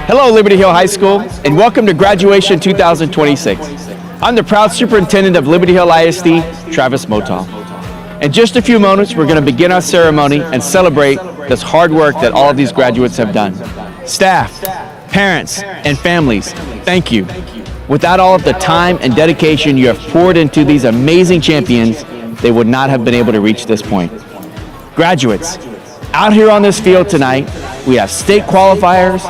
Hello, Liberty Hill High School, and welcome to Graduation 2026. I'm the proud superintendent of Liberty Hill ISD, Travis Motal. In just a few moments, we're going to begin our ceremony and celebrate this hard work that all of these graduates have done. Staff, parents, and families, thank you. Without all of the time and dedication you have poured into these amazing champions, they would not have been able to reach this point. Graduates, out here on this field tonight, we have state qualifiers,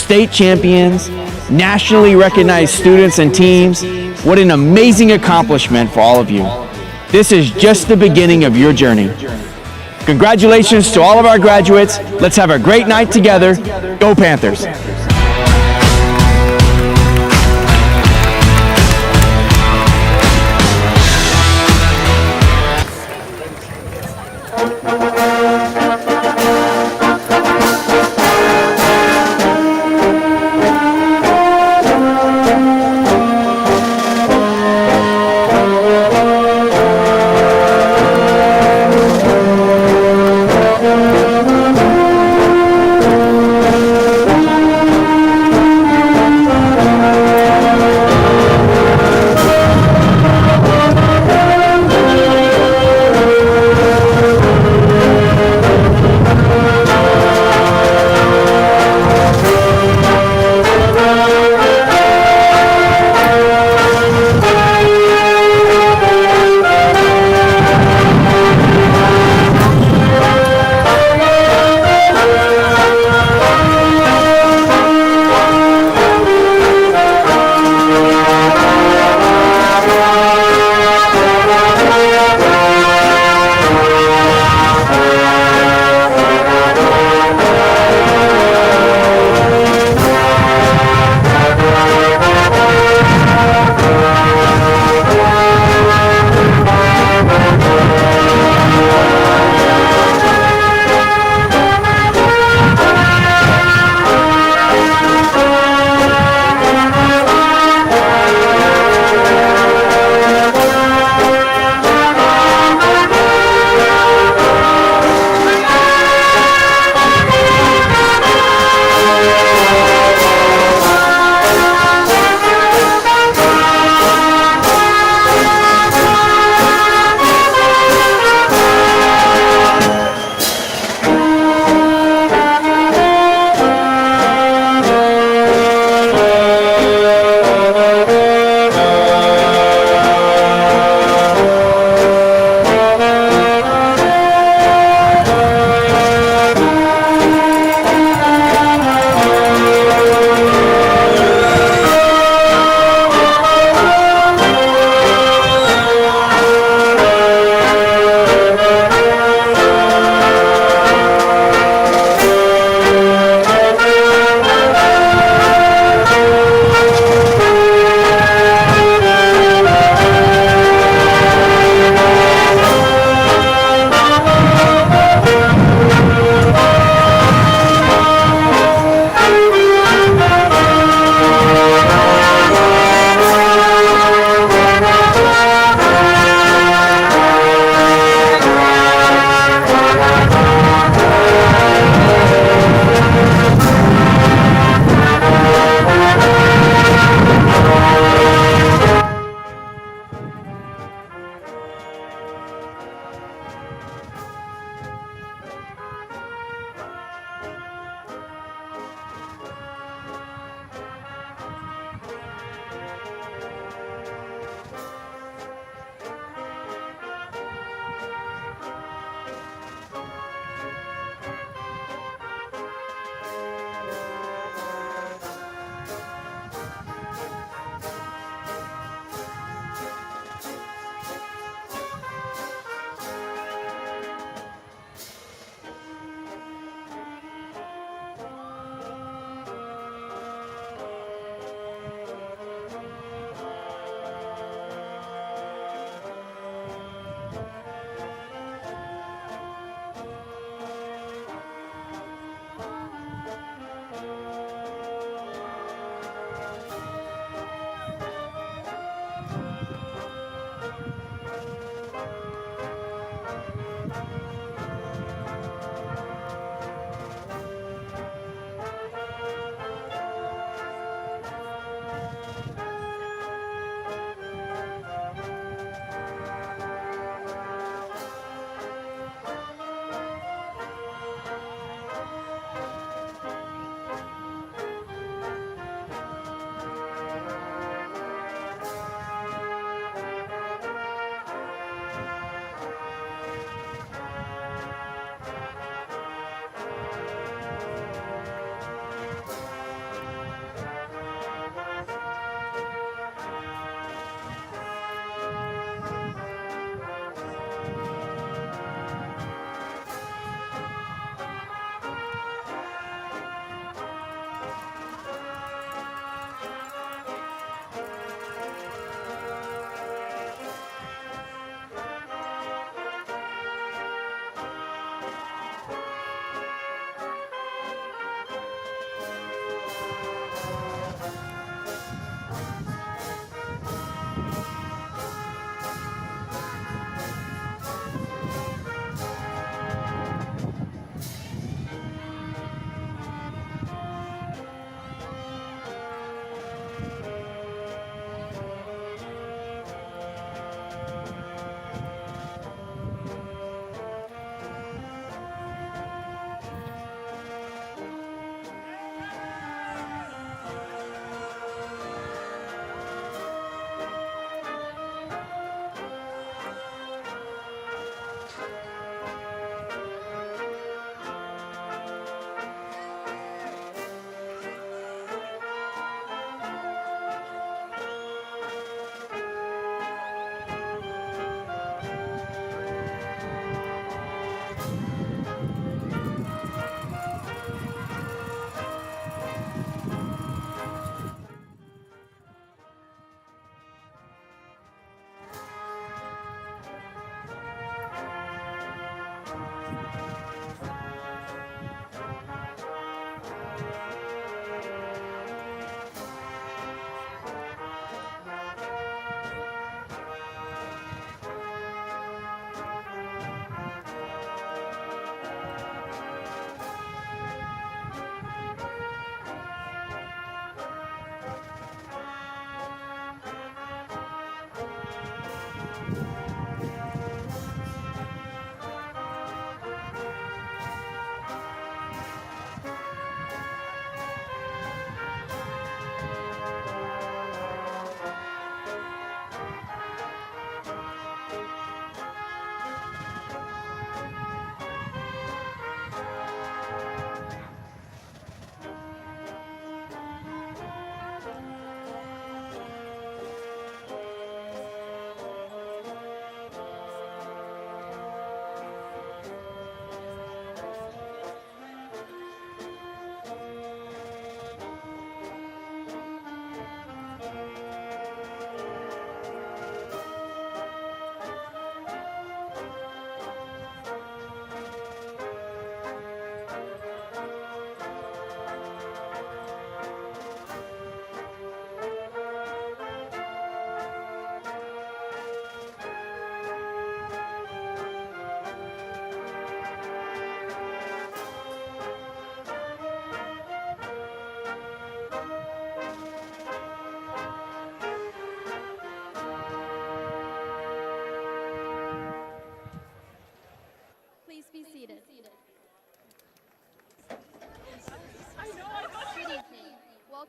state champions, nationally recognized students and teams. What an amazing accomplishment for all of you. This is just the beginning of your journey. Congratulations to all of our graduates. Let's have a great night together. Go Panthers.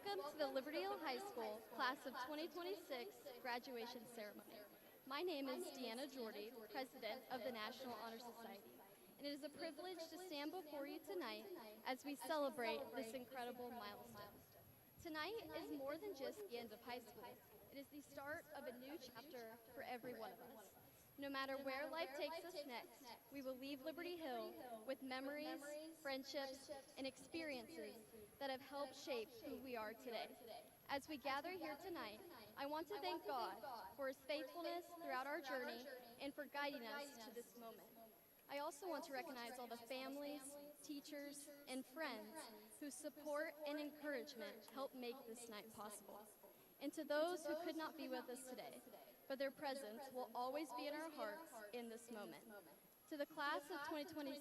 Welcome to the Liberty Hill High School Class of 2026 graduation ceremony. My name is Deanna Jordy, President of the National Honor Society, and it is a privilege to stand before you tonight as we celebrate this incredible milestone. Tonight is more than just the end of high school. It is the start of a new chapter for every one of us. No matter where life takes us next, we will leave Liberty Hill with memories, friendships, and experiences that have helped shape who we are today. As we gather here tonight, I want to thank God for His faithfulness throughout our journey and for guiding us to this moment. I also want to recognize all the families, teachers, and friends whose support and encouragement helped make this night possible. And to those who could not be with us today, but their presence will always be in our hearts in this moment. To the class of 2026,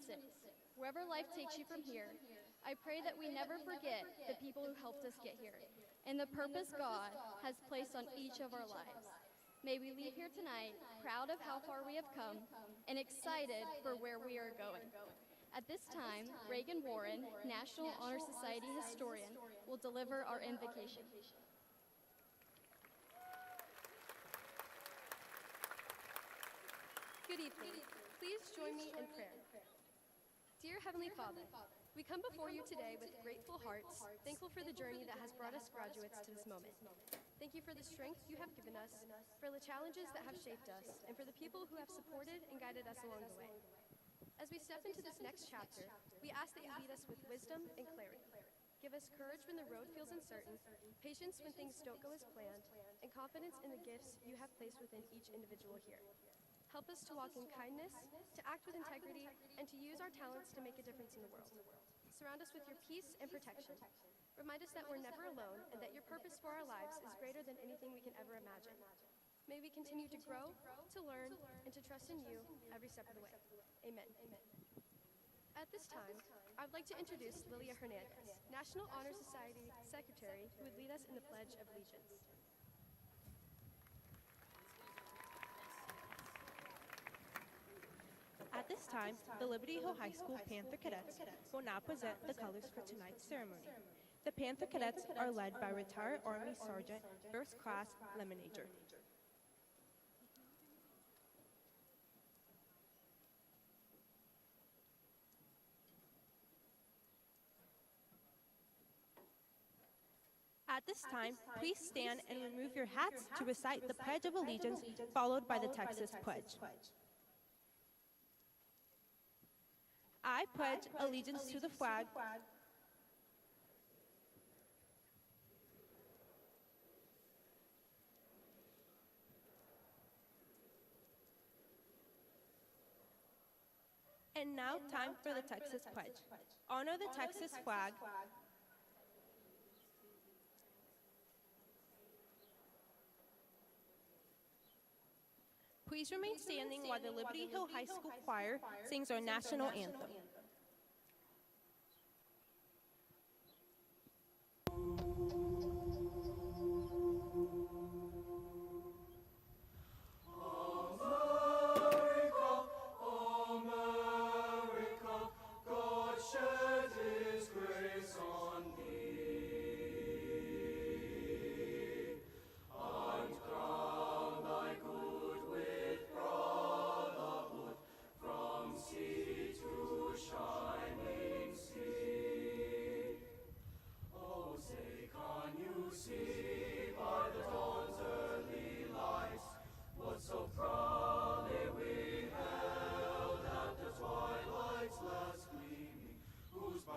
wherever life takes you from here, I pray that we never forget the people who helped us get here and the purpose God has placed on each of our lives. May we leave here tonight proud of how far we have come and excited for where we are going. At this time, Reagan Warren, National Honor Society historian, will deliver our invocation. Good evening. Please join me in prayer. Dear Heavenly Father, we come before you today with grateful hearts, thankful for the journey that has brought us graduates to this moment. Thank you for the strength you have given us, for the challenges that have shaped us, and for the people who have supported and guided us along the way. As we step into this next chapter, we ask that you lead us with wisdom and clarity. Give us courage when the road feels uncertain, patience when things don't go as planned, and confidence in the gifts you have placed within each individual here. Help us to walk in kindness, to act with integrity, and to use our talents to make a difference in the world. Surround us with your peace and protection. Remind us that we're never alone and that your purpose for our lives is greater than anything we can ever imagine. May we continue to grow, to learn, and to trust in you every step of the way. Amen. At this time, I would like to introduce Lilia Hernandez, National Honor Society Secretary, who would lead us in the Pledge of Allegiance. At this time, the Liberty Hill High School Panther Cadets will now present the colors for tonight's ceremony. The Panther Cadets are led by retired Army Sergeant First Class Lemonager. At this time, please stand and remove your hats to recite the Pledge of Allegiance, followed by the Texas Pledge. I pledge allegiance to the flag and now time for the Texas Pledge. Honor the Texas flag. Please remain standing while the Liberty Hill High School Choir sings our national anthem.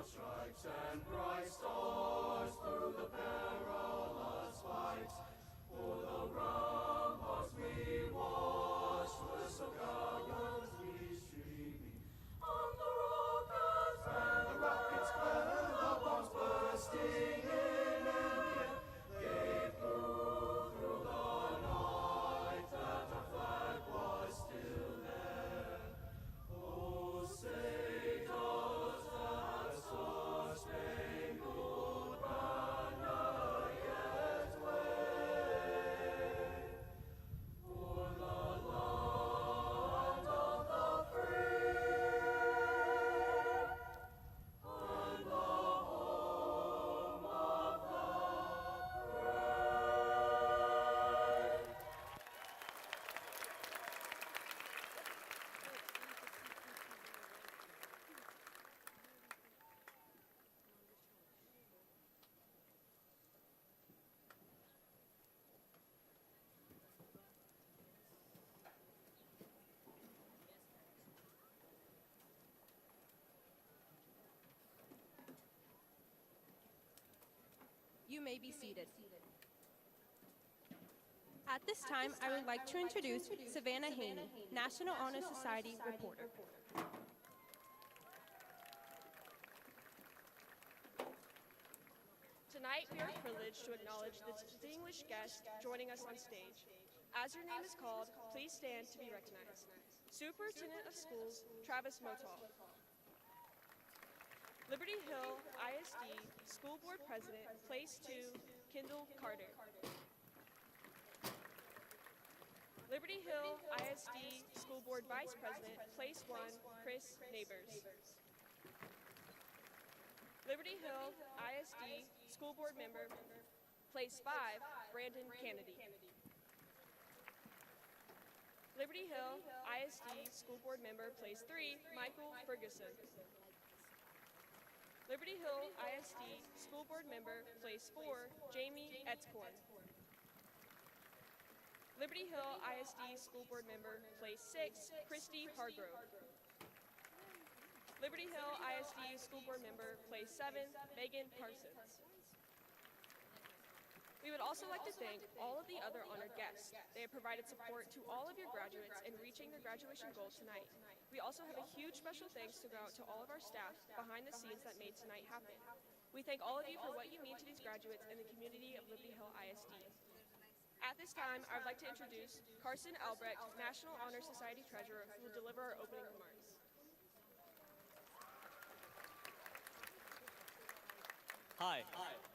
Stripes and bright stars through the perilous fights, o'er the ramparts we watched, were so gallantly streaming. On the rockets fell, the rockets fell, the bombs bursting in the air, gave proof through the night that our flag was still there. Oh, say does that star-spangled You may be seated. At this time, I would like to introduce Savannah Haney, National Honor Society reporter. Tonight, we are privileged to acknowledge the distinguished guest joining us on stage. As your name is called, please stand to be recognized. Superintendent of Schools, Travis Motal. Liberty Hill ISD School Board President, Place 2, Kendall Carter. Liberty Hill ISD School Board Vice President, Place 1, Chris Neighbors. Liberty Hill ISD School Board Member, Place 5, Brandon Kennedy. Liberty Hill ISD School Board Member, Place 3, Michael Ferguson. Liberty Hill ISD School Board Member, Place 4, Jamie Etzkorn. Liberty Hill ISD School Board Member, Place 6, Christy Hargrove. Liberty Hill ISD School Board Member, Place 7, Megan Parsons. We would also like to thank all of the other honored guests. They have provided support to all of your graduates in reaching their graduation goals tonight. We also have a huge special thanks to go out to all of our staff behind the scenes that made tonight happen. We thank all of you for what you mean to these graduates and the community of Liberty Hill ISD. At this time, I would like to introduce Carson Albrecht, National Honor Society Treasurer, who will deliver our opening remarks. Hi,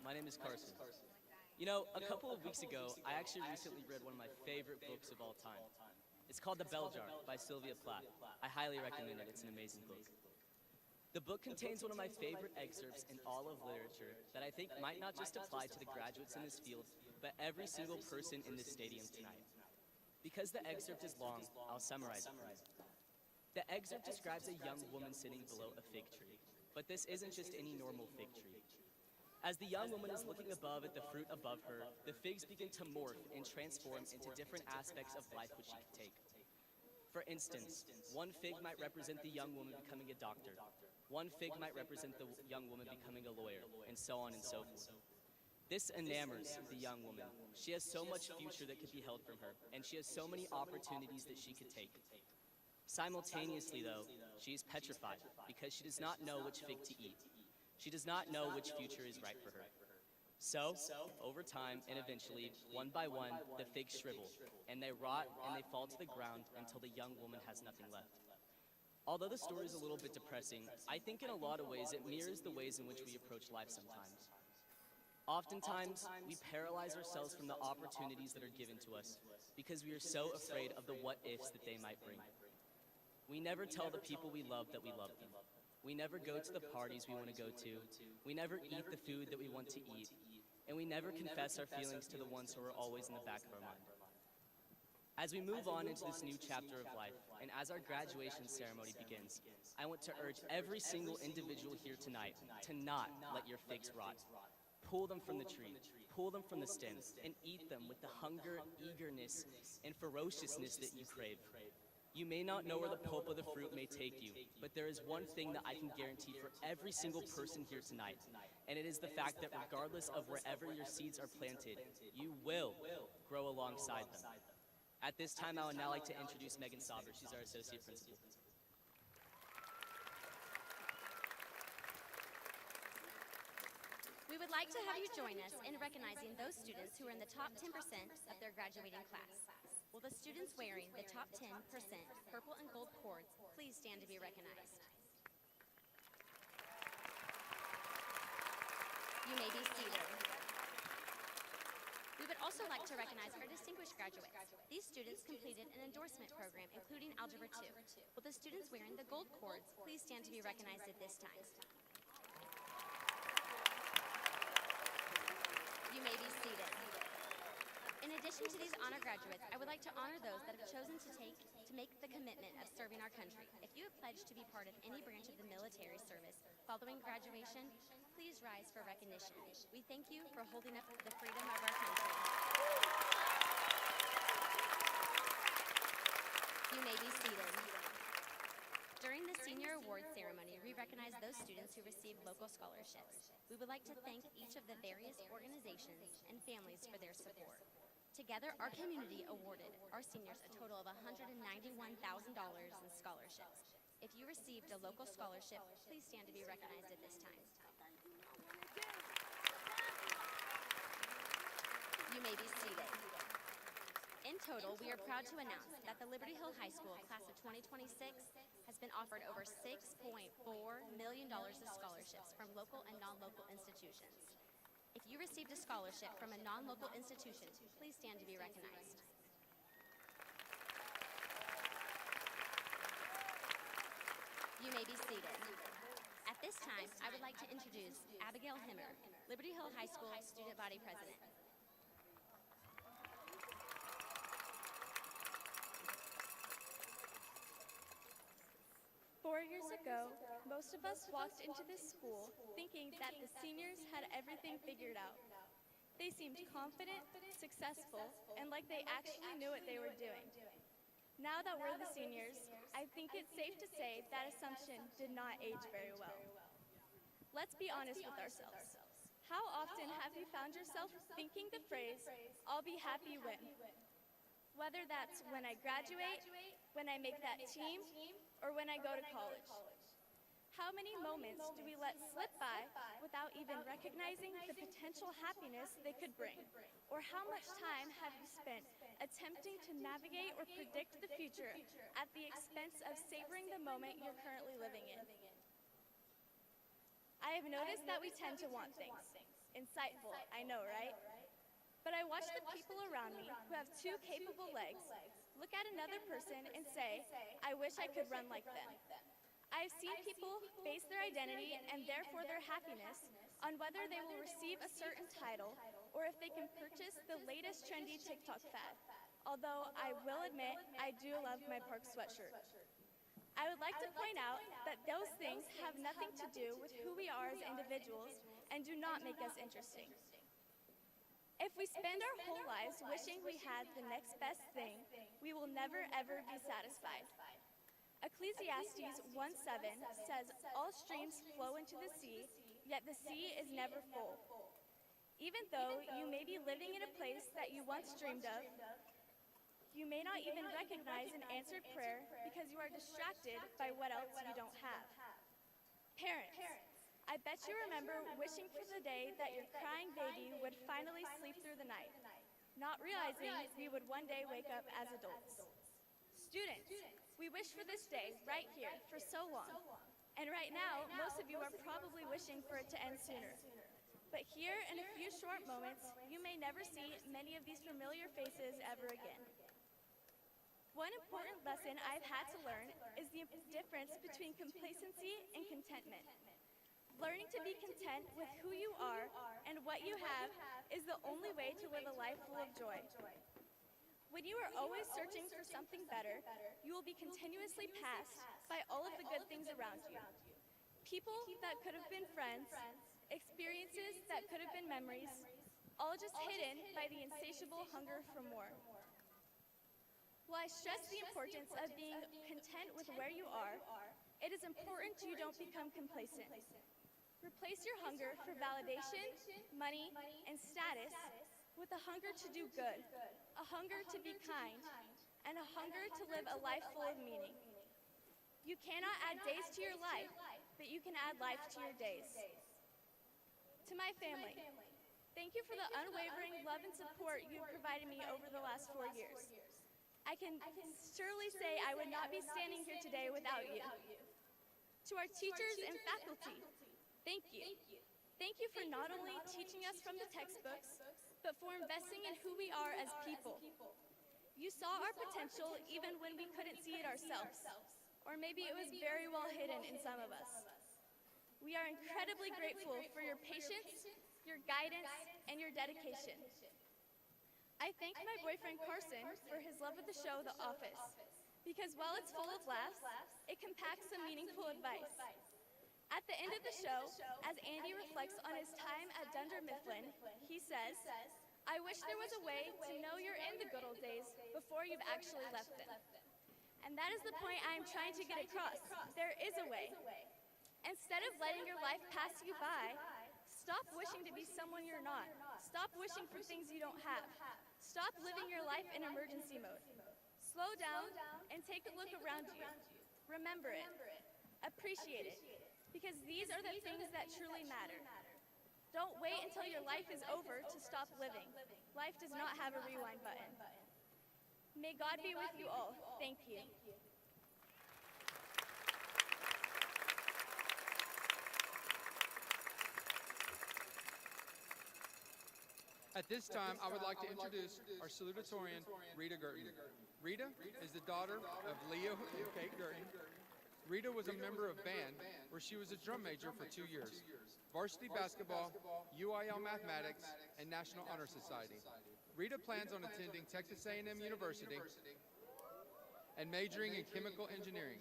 my name is Carson. You know, a couple of weeks ago, I actually recently read one of my favorite books of all time. It's called The Bell Jar by Sylvia Plath. I highly recommend it. It's an amazing book. The book contains one of my favorite excerpts in all of literature that I think might not just apply to the graduates in this field, but every single person in this stadium tonight. Because the excerpt is long, I'll summarize it for you. The excerpt describes a young woman sitting below a fig tree, but this isn't just any normal fig tree. As the young woman is looking above at the fruit above her, the figs begin to morph and transform into different aspects of life which she can take. For instance, one fig might represent the young woman becoming a doctor. One fig might represent the young woman becoming a lawyer, and so on and so forth. This enamors the young woman. She has so much future that could be held from her, and she has so many opportunities that she could take. Simultaneously, though, she is petrified because she does not know which fig to eat. She does not know which future is right for her. So, over time and eventually, one by one, the figs shrivel, and they rot and they fall to the ground until the young woman has nothing left. Although the story is a little bit depressing, I think in a lot of ways it mirrors the ways in which we approach life sometimes. Oftentimes, we paralyze ourselves from the opportunities that are given to us because we are so afraid of the what-ifs that they might bring. We never tell the people we love that we love them. We never go to the parties we want to go to. We never eat the food that we want to eat. And we never confess our feelings to the ones who are always in the back of our mind. As we move on into this new chapter of life, and as our graduation ceremony begins, I want to urge every single individual here tonight to not let your figs rot. Pull them from the tree, pull them from the stems, and eat them with the hunger, eagerness, and ferociousness that you crave. You may not know where the pulp of the fruit may take you, but there is one thing that I can guarantee for every single person here tonight, and it is the fact that regardless of wherever your seeds are planted, you will grow alongside them. At this time, I would now like to introduce Megan Sauber. She's our Associate Principal. We would like to have you join us in recognizing those students who are in the top 10% of their graduating class. Will the students wearing the top 10% purple and gold cords please stand to be recognized? You may be seated. We would also like to recognize our distinguished graduates. These students completed an endorsement program, including Algebra 2. Will the students wearing the gold cords please stand to be recognized at this time? You may be seated. In addition to these honor graduates, I would like to honor those that have chosen to make the commitment of serving our country. If you have pledged to be part of any branch of the military service following graduation, please rise for recognition. We thank you for holding up the freedom of our country. You may be seated. During the senior award ceremony, we recognize those students who received local scholarships. We would like to thank each of the various organizations and families for their support. Together, our community awarded our seniors a total of $191,000 in scholarships. If you received a local scholarship, please stand to be recognized at this time. You may be seated. In total, we are proud to announce that the Liberty Hill High School class of 2026 has been offered over $6.4 million of scholarships from local and non-local institutions. If you received a scholarship from a non-local institution, please stand to be recognized. You may be seated. At this time, I would like to introduce Abigail Himmer, Liberty Hill High School Student Body President. 4 years ago, most of us walked into this school thinking that the seniors had everything figured out. They seemed confident, successful, and like they actually knew what they were doing. Now that we're the seniors, I think it's safe to say that assumption did not age very well. Let's be honest with ourselves. How often have you found yourself thinking the phrase, "I'll be happy when"? Whether that's when I graduate, when I make that team, or when I go to college. How many moments do we let slip by without even recognizing the potential happiness they could bring? Or how much time have you spent attempting to navigate or predict the future at the expense of savoring the moment you're currently living in? I have noticed that we tend to want things. Insightful, I know, right? But I watch the people around me who have 2 capable legs look at another person and say, "I wish I could run like them." I've seen people base their identity and therefore their happiness on whether they will receive a certain title or if they can purchase the latest trendy TikTok fad. Although I will admit, I do love my Park sweatshirt. I would like to point out that those things have nothing to do with who we are as individuals and do not make us interesting. If we spend our whole lives wishing we had the next best thing, we will never ever be satisfied. Ecclesiastes 1:7 says, "All streams flow into the sea, yet the sea is never full." Even though you may be living in a place that you once dreamed of, you may not even recognize an answered prayer because you are distracted by what else you don't have. Parents, I bet you remember wishing for the day that your crying baby would finally sleep through the night, not realizing we would one day wake up as adults. Students, we wish for this day right here for so long. And right now, most of you are probably wishing for it to end sooner. But here in a few short moments, you may never see many of these familiar faces ever again. One important lesson I've had to learn is the difference between complacency and contentment. Learning to be content with who you are and what you have is the only way to live a life full of joy. When you are always searching for something better, you will be continuously passed by all of the good things around you. People that could have been friends, experiences that could have been memories, all just hidden by the insatiable hunger for more. While I stress the importance of being content with where you are, it is important you don't become complacent. Replace your hunger for validation, money, and status with a hunger to do good, a hunger to be kind, and a hunger to live a life full of meaning. You cannot add days to your life, but you can add life to your days. To my family, thank you for the unwavering love and support you've provided me over the last 4 years. I can surely say I would not be standing here today without you. To our teachers and faculty, thank you. Thank you for not only teaching us from the textbooks, but for investing in who we are as people. You saw our potential even when we couldn't see it ourselves, or maybe it was very well hidden in some of us. We are incredibly grateful for your patience, your guidance, and your dedication. I thank my boyfriend Carson for his love of the show The Office, because while it's full of laughs, it can pack some meaningful advice. At the end of the show, as Andy reflects on his time at Dunder Mifflin, he says, "I wish there was a way to know you're in the good old days before you've actually left them." And that is the point I am trying to get across. There is a way. Instead of letting your life pass you by, stop wishing to be someone you're not. Stop wishing for things you don't have. Stop living your life in emergency mode. Slow down and take a look around you. Remember it. Appreciate it. Because these are the things that truly matter. Don't wait until your life is over to stop living. Life does not have a rewind button. May God be with you all. Thank you. At this time, I would like to introduce our salutatorian, Rita Girton. Rita is the daughter of Leo and Kate Girton. Rita was a member of band where she was a drum major for 2 years, varsity basketball, UIL mathematics, and National Honor Society. Rita plans on attending Texas A&M University and majoring in chemical engineering.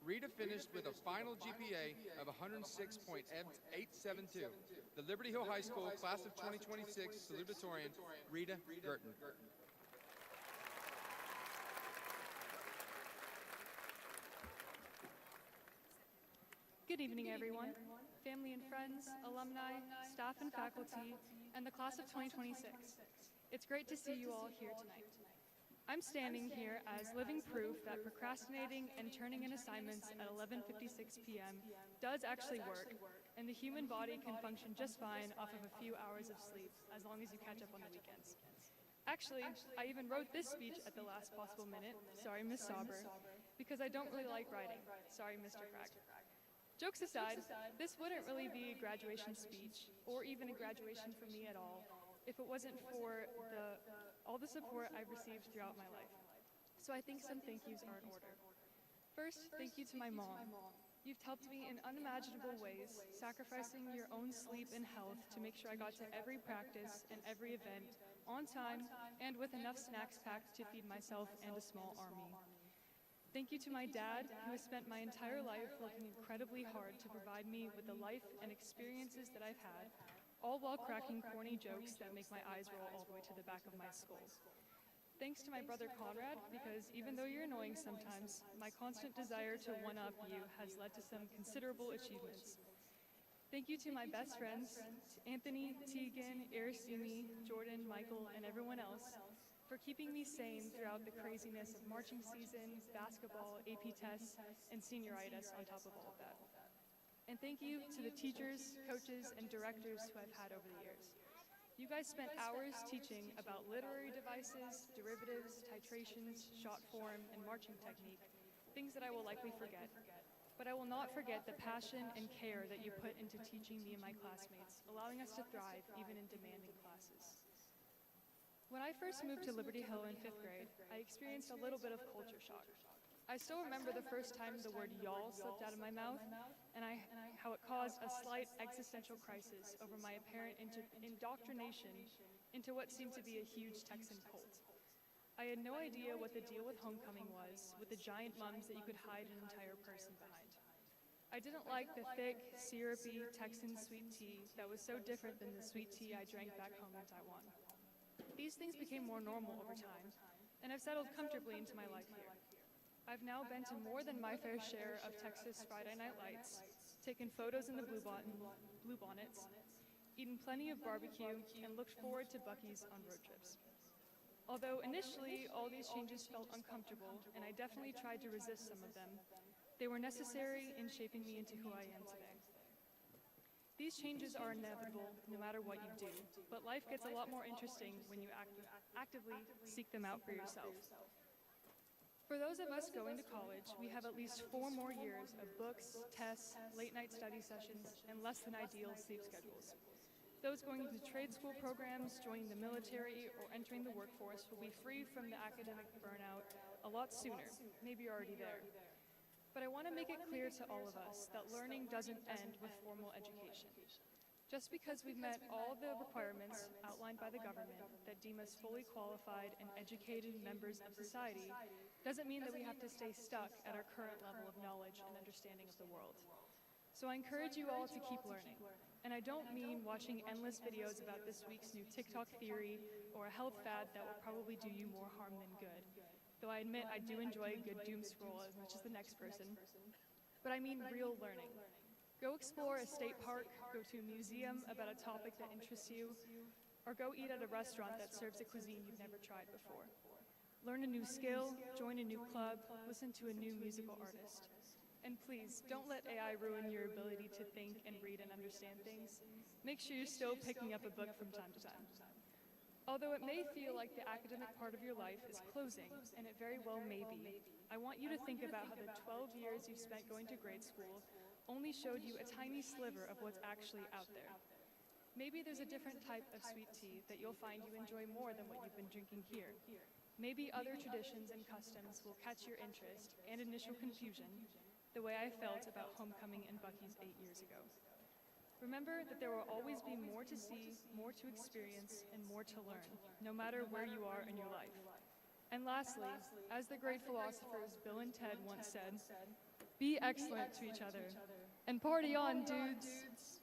Rita finished with a final GPA of 106.872. The Liberty Hill High School Class of 2026 Salutatorian, Rita Girton. Good evening, everyone, family and friends, alumni, staff and faculty, and the Class of 2026. It's great to see you all here tonight. I'm standing here as living proof that procrastinating and turning in assignments at 11:56 p.m. does actually work, and the human body can function just fine off of a few hours of sleep, as long as you catch up on the weekends. Actually, I even wrote this speech at the last possible minute, sorry Miss Sauber, because I don't really like writing, sorry Mr. Crack. Jokes aside, this wouldn't really be a graduation speech, or even a graduation for me at all, if it wasn't for all the support I've received throughout my life. So I think some thank yous are in order. First, thank you to my mom. You've helped me in unimaginable ways, sacrificing your own sleep and health to make sure I got to every practice and every event on time and with enough snacks packed to feed myself and a small army. Thank you to my dad, who has spent my entire life working incredibly hard to provide me with the life and experiences that I've had, all while cracking corny jokes that make my eyes roll all the way to the back of my skull. Thanks to my brother Conrad, because even though you're annoying sometimes, my constant desire to one-up you has led to some considerable achievements. Thank you to my best friends, Anthony, Tegan, Aracimi, Jordan, Michael, and everyone else, for keeping me sane throughout the craziness of marching season, basketball, AP tests, and senioritis on top of all of that. And thank you to the teachers, coaches, and directors who I've had over the years. You guys spent hours teaching about literary devices, derivatives, titrations, shot form, and marching technique, things that I will likely forget. But I will not forget the passion and care that you put into teaching me and my classmates, allowing us to thrive even in demanding classes. When I first moved to Liberty Hill in 5th grade, I experienced a little bit of culture shock. I still remember the first time the word y'all slipped out of my mouth, and how it caused a slight existential crisis over my apparent indoctrination into what seemed to be a huge Texan cult. I had no idea what the deal with homecoming was, with the giant mums that you could hide an entire person behind. I didn't like the thick, syrupy Texan sweet tea that was so different than the sweet tea I drank back home in Taiwan. These things became more normal over time, and I've settled comfortably into my life here. I've now been to more than my fair share of Texas Friday night lights, taken photos in the blue bonnets, eaten plenty of barbecue, and looked forward to Buc-ee's on road trips. Although initially all these changes felt uncomfortable, and I definitely tried to resist some of them, they were necessary in shaping me into who I am today. These changes are inevitable no matter what you do, but life gets a lot more interesting when you actively seek them out for yourself. For those of us going to college, we have at least 4 more years of books, tests, late-night study sessions, and less than ideal sleep schedules. Those going into trade school programs, joining the military, or entering the workforce will be free from the academic burnout a lot sooner. Maybe you're already there. But I want to make it clear to all of us that learning doesn't end with formal education. Just because we've met all the requirements outlined by the government that deem us fully qualified and educated members of society doesn't mean that we have to stay stuck at our current level of knowledge and understanding of the world. So I encourage you all to keep learning. And I don't mean watching endless videos about this week's new TikTok theory or a health fad that will probably do you more harm than good. though I admit I do enjoy a good doom scroll as much as the next person. But I mean real learning. Go explore a state park, go to a museum about a topic that interests you, or go eat at a restaurant that serves a cuisine you've never tried before. Learn a new skill, join a new club, listen to a new musical artist. And please, don't let AI ruin your ability to think and read and understand things. Make sure you're still picking up a book from time to time. Although it may feel like the academic part of your life is closing, and it very well may be, I want you to think about how the 12 years you've spent going to grade school only showed you a tiny sliver of what's actually out there. Maybe there's a different type of sweet tea that you'll find you enjoy more than what you've been drinking here. Maybe other traditions and customs will catch your interest and initial confusion, the way I felt about homecoming in Buc-ee's 8 years ago. Remember that there will always be more to see, more to experience, and more to learn, no matter where you are in your life. And lastly, as the great philosophers Bill and Ted once said, be excellent to each other. And party on, dudes!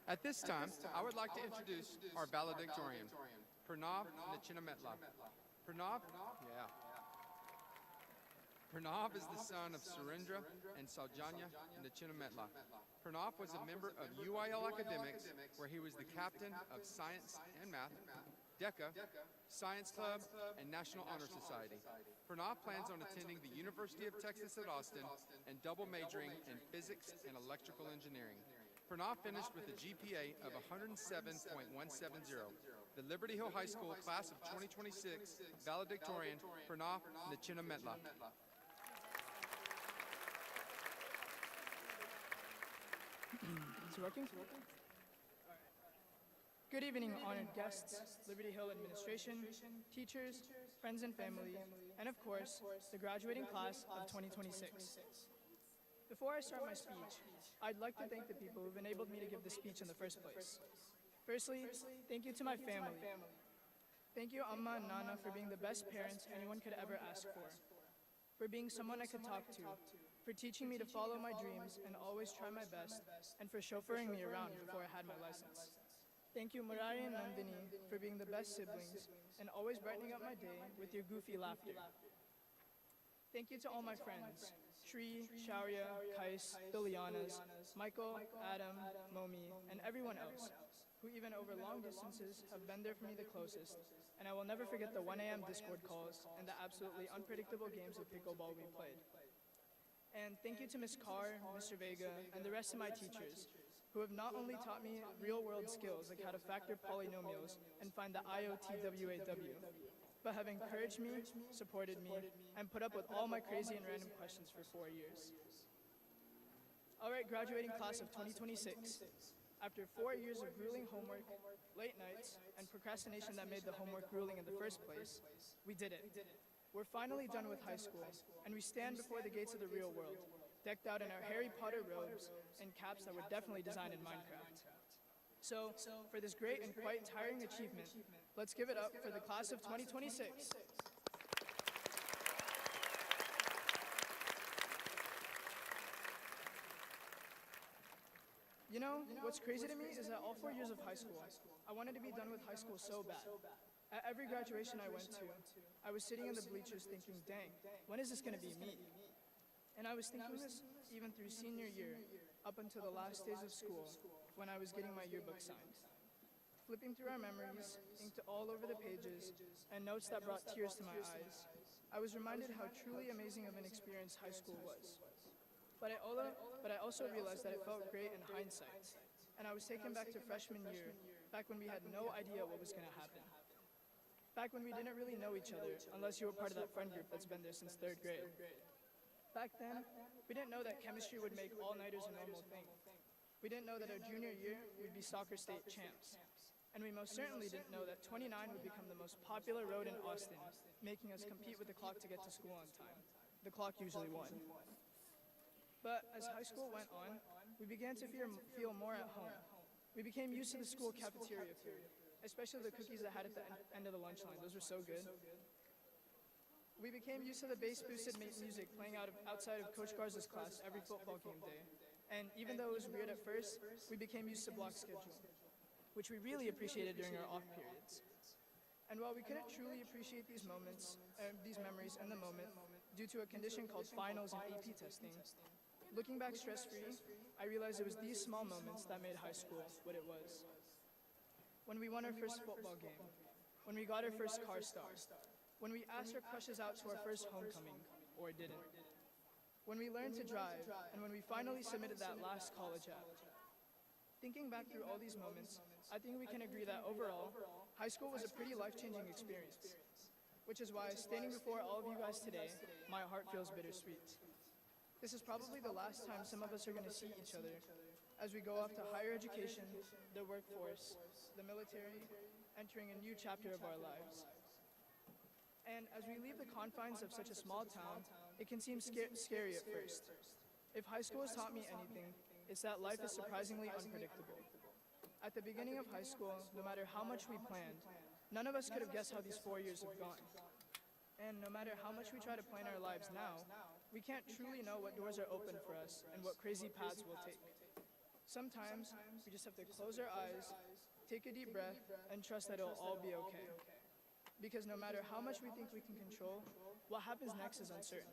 At this time, I would like to introduce our valedictorian, Pranav Nichinametla. Pranav, Pranav is the son of Surendra and Saujanya Nichinametla. Pranav was a member of UIL Academics, where he was the captain of Science and Math, DECA, Science Club, and National Honor Society. Pranav plans on attending the University of Texas at Austin and double majoring in physics and electrical engineering. Pranav finished with a GPA of 107.170. The Liberty Hill High School class of 2026 valedictorian, Pranav Nichinametla. Is it working? Good evening, honored guests, Liberty Hill administration, teachers, friends and family, and of course, the graduating class of 2026. Before I start my speech, I'd like to thank the people who've enabled me to give this speech in the first place. Firstly, thank you to my family. Thank you, Amma and Nana, for being the best parents anyone could ever ask for being someone I could talk to, for teaching me to follow my dreams and always try my best, and for chauffeuring me around before I had my license. Thank you, Murari and Nandini, for being the best siblings and always brightening up my day with your goofy laughter. Thank you to all my friends, Shri, Shaurya, Kais, Lilianas, Michael, Adam, Momi, and everyone else, who even over long distances have been there for me the closest, and I will never forget the 1 a.m. Discord calls and the absolutely unpredictable games of pickleball we played. And thank you to Ms. Carr, Mr. Vega, and the rest of my teachers, who have not only taught me real-world skills like how to factor polynomials and find the IOTWAW, but have encouraged me, supported me, and put up with all my crazy and random questions for 4 years. All right, graduating class of 2026. After 4 years of grueling homework, late nights, and procrastination that made the homework grueling in the first place, we did it. We're finally done with high school, and we stand before the gates of the real world, decked out in our Harry Potter robes and caps that were definitely designed in Minecraft. So, for this great and quite tiring achievement, let's give it up for the class of 2026. You know, what's crazy to me is that all 4 years of high school, I wanted to be done with high school so bad. At every graduation I went to, I was sitting in the bleachers thinking, dang, when is this gonna be me? And I was thinking this even through senior year, up until the last days of school, when I was getting my yearbook signed. Flipping through our memories, inked all over the pages, and notes that brought tears to my eyes, I was reminded how truly amazing of an experience high school was. But I also realized that it felt great in hindsight, and I was taken back to freshman year, back when we had no idea what was gonna happen. Back when we didn't really know each other, unless you were part of that friend group that's been there since 3rd grade. Back then, we didn't know that chemistry would make all-nighters a normal thing. We didn't know that our junior year, we'd be soccer state champs. And we most certainly didn't know that 29 would become the most popular road in Austin, making us compete with the clock to get to school on time. The clock usually won. But as high school went on, we began to feel more at home. We became used to the school cafeteria food, especially the cookies that had at the end of the lunch line. Those were so good. We became used to the bass-boosted music playing outside of Coach Garza's class every football game day. And even though it was weird at first, we became used to block schedule, which we really appreciated during our off periods. And while we couldn't truly appreciate these memories in the moment, due to a condition called finals and AP testing, looking back stress-free, I realized it was these small moments that made high school what it was. When we won our first football game, when we got our first car star, when we asked our crushes out to our first homecoming, or didn't, when we learned to drive, and when we finally submitted that last college app. Thinking back through all these moments, I think we can agree that overall, high school was a pretty life-changing experience, which is why, standing before all of you guys today, my heart feels bittersweet. This is probably the last time some of us are going to see each other as we go off to higher education, the workforce, the military, entering a new chapter of our lives. And as we leave the confines of such a small town, it can seem scary at first. If high school has taught me anything, it's that life is surprisingly unpredictable. At the beginning of high school, no matter how much we planned, none of us could have guessed how these 4 years have gone. And no matter how much we try to plan our lives now, we can't truly know what doors are open for us and what crazy paths we'll take. Sometimes, we just have to close our eyes, take a deep breath, and trust that it'll all be okay. Because no matter how much we think we can control, what happens next is uncertain.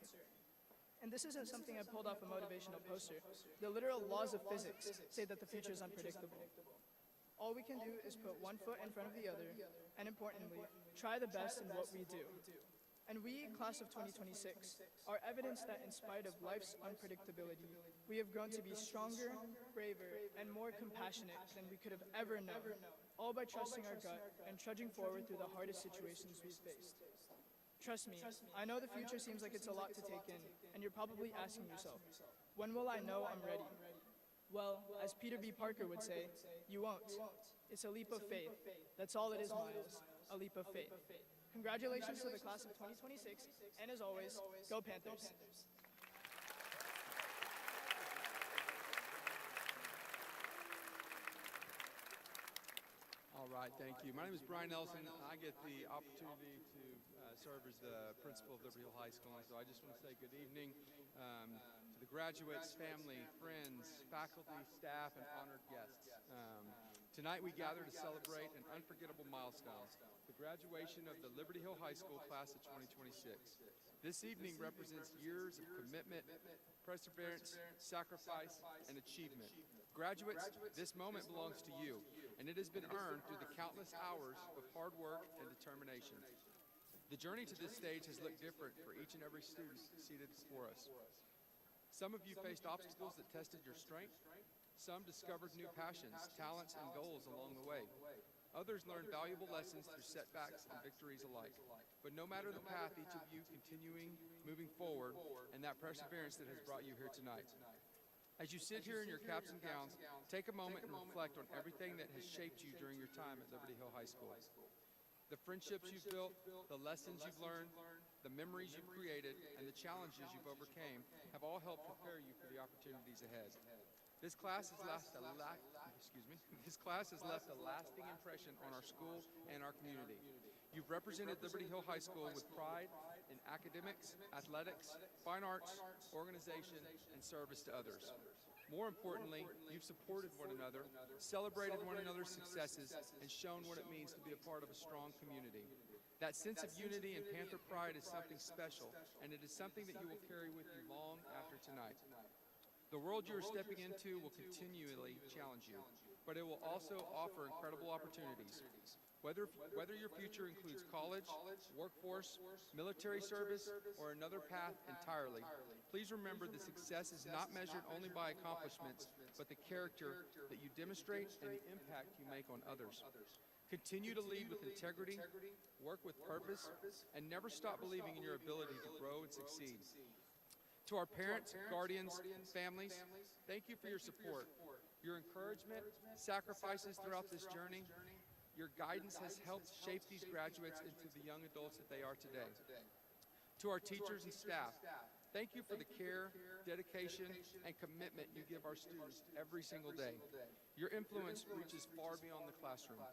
And this isn't something I pulled off a motivational poster. The literal laws of physics say that the future is unpredictable. All we can do is put one foot in front of the other, and importantly, try the best in what we do. And we, class of 2026, are evidence that in spite of life's unpredictability, we have grown to be stronger, braver, and more compassionate than we could have ever known, all by trusting our gut and trudging forward through the hardest situations we've faced. Trust me, I know the future seems like it's a lot to take in, and you're probably asking yourself, when will I know I'm ready? Well, as Peter B. Parker would say, you won't. It's a leap of faith. That's all it is, Miles, a leap of faith. Congratulations to the class of 2026, and as always, go Panthers. All right, thank you. My name is Brian Nelson. I get the opportunity to serve as the principal of Liberty Hill High School, and so I just want to say good evening to the graduates, family, friends, faculty, staff, and honored guests. Tonight we gather to celebrate an unforgettable milestone, the graduation of the Liberty Hill High School class of 2026. This evening represents years of commitment, perseverance, sacrifice, and achievement. Graduates, this moment belongs to you, and it has been earned through the countless hours of hard work and determination. The journey to this stage has looked different for each and every student seated before us. Some of you faced obstacles that tested your strength. Some discovered new passions, talents, and goals along the way. Others learned valuable lessons through setbacks and victories alike. But no matter the path, each of you moving forward, and that perseverance that has brought you here tonight. As you sit here in your caps and gowns, take a moment and reflect on everything that has shaped you during your time at Liberty Hill High School. The friendships you've built, the lessons you've learned, the memories you've created, and the challenges you've overcame have all helped prepare you for the opportunities ahead. This class has left a lasting impression on our school and our community. You've represented Liberty Hill High School with pride in academics, athletics, fine arts, organization, and service to others. More importantly, you've supported one another, celebrated one another's successes, and shown what it means to be a part of a strong community. That sense of unity and Panther pride is something special, and it is something that you will carry with you long after tonight. The world you are stepping into will continually challenge you, but it will also offer incredible opportunities. Whether your future includes college, workforce, military service, or another path entirely, please remember that success is not measured only by accomplishments, but the character that you demonstrate and the impact you make on others. Continue to lead with integrity, work with purpose, and never stop believing in your ability to grow and succeed. To our parents, guardians, families, thank you for your support, your encouragement, sacrifices throughout this journey. Your guidance has helped shape these graduates into the young adults that they are today. To our teachers and staff, thank you for the care, dedication, and commitment you give our students every single day. Your influence reaches far beyond the classroom.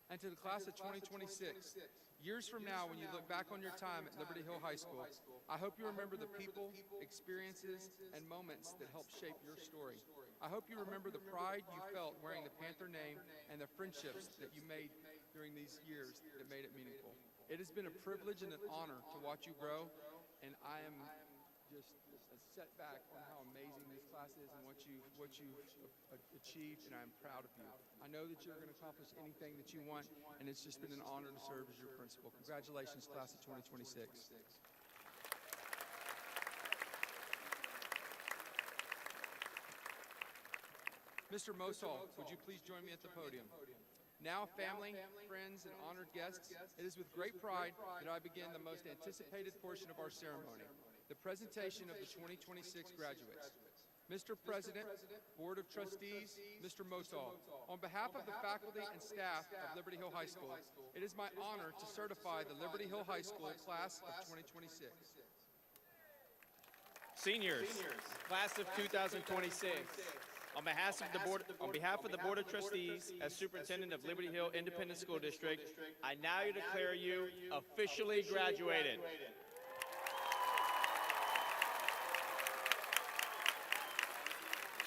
And to the class of 2026, years from now when you look back on your time at Liberty Hill High School, I hope you remember the people, experiences, and moments that helped shape your story. I hope you remember the pride you felt wearing the Panther name and the friendships that you made during these years that made it meaningful. It has been a privilege and an honor to watch you grow, and I am just set back on how amazing this class is and what you've achieved, and I'm proud of you. I know that you're going to accomplish anything that you want, and it's just been an honor to serve as your principal. Congratulations, class of 2026. Mr. Mosal, would you please join me at the podium? Now, family, friends, and honored guests, it is with great pride that I begin the most anticipated portion of our ceremony, the presentation of the 2026 graduates. Mr. President, Board of Trustees, Mr. Mosal, on behalf of the faculty and staff of Liberty Hill High School, it is my honor to certify the Liberty Hill High School class of 2026. Seniors, class of 2026. On behalf of the Board of Trustees, as Superintendent of Liberty Hill Independent School District, I now declare you officially graduated.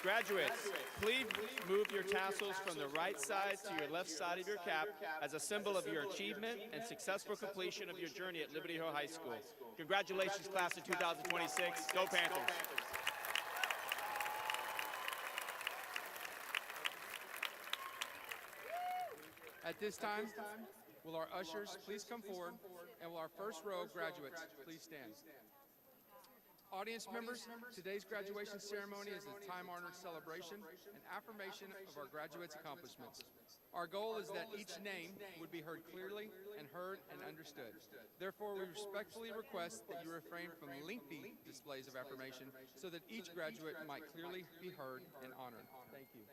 Graduates, please move your tassels from the right side to your left side of your cap as a symbol of your achievement and successful completion of your journey at Liberty Hill High School. Congratulations, class of 2026. Go Panthers! At this time, will our ushers please come forward, and will our first row of graduates please stand? Audience members, today's graduation ceremony is a time-honored celebration and affirmation of our graduates' accomplishments. Our goal is that each name would be heard clearly and heard and understood. Therefore, we respectfully request that you refrain from lengthy displays of affirmation so that each graduate might clearly be heard and honored. Thank you.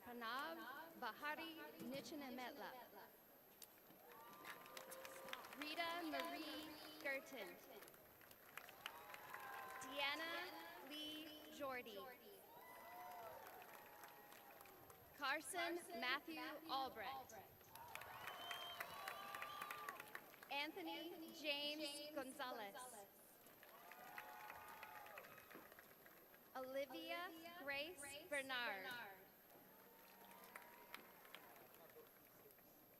Pranav Bahari Nichinametla. Rita Marie Gerton. Deanna Lee Jordy. Carson Matthew Albrecht. Anthony James Gonzalez. Olivia Grace Bernard.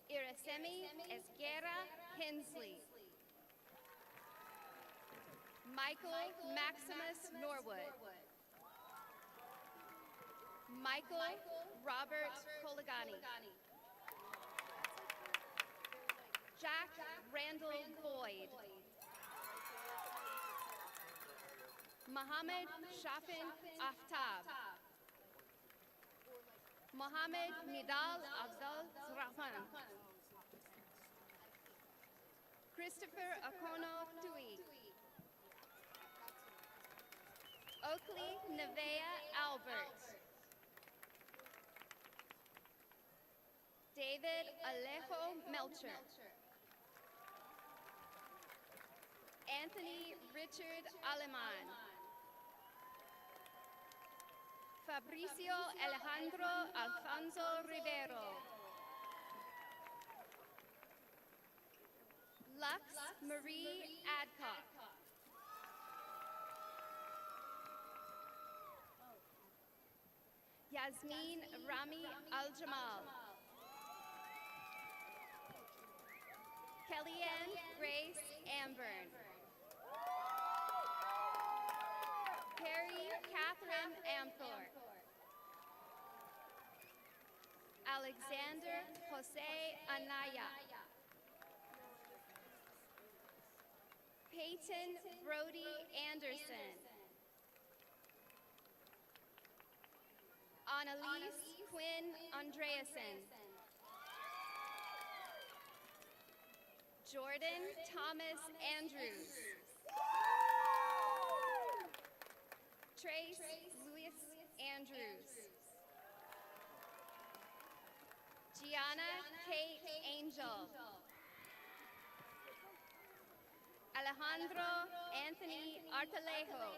Irasemi Esguerra Hensley. Michael Maximus Norwood. Michael Robert Coligani. Jack Randall Boyd. Mohammed Shafin Aftab. Mohammed Nidal Afzal Rahman. Christopher Okono Tui. Oakley Nevea Albert. David Alejo Melcher. Anthony Richard Aleman. Fabricio Alejandro Alfonso Rivero. Lux Marie Adcock. Yasmin Rami Al-Jamal. Kellyanne Grace Amburn. Carrie Catherine Amthor. Alexander Jose Anaya. Peyton Brody Anderson. Annalise Quinn Andreasen. Jordan Thomas Andrews. Trace Louis Andrews. Gianna Kate Angel. Alejandro Anthony Artalejo.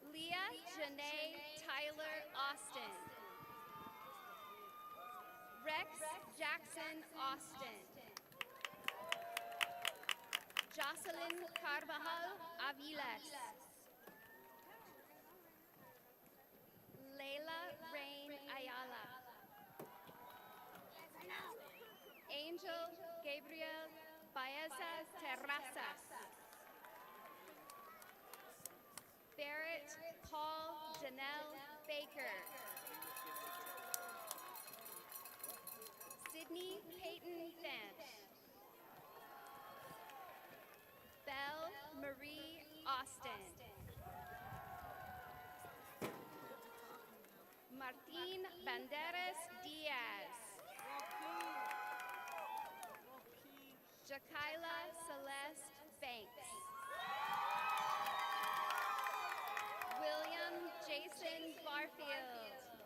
Leah Janae Tyler Austin. Rex Jackson Austin. Jocelyn Carvajal Aviles. Leila Rain Ayala. Angel Gabriel Baeza Terrazas. Barrett Paul Janelle Baker. Sydney Peyton Finch. Belle Marie Austin. Martín Banderas Diaz. Jakaila Celeste Banks. William Jason Barfield.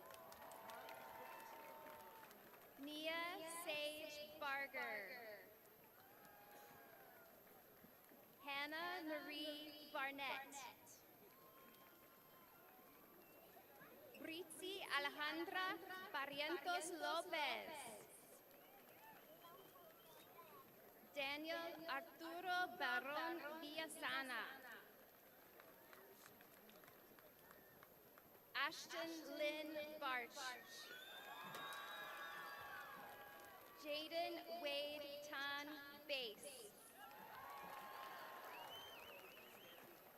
Nia Sage Barger. Hannah Marie Barnett. Britzi Alejandra Barrientos Lopez. Daniel Arturo Barron Villasana. Ashton Lynn Barch. Jaden Wade Tan Bass.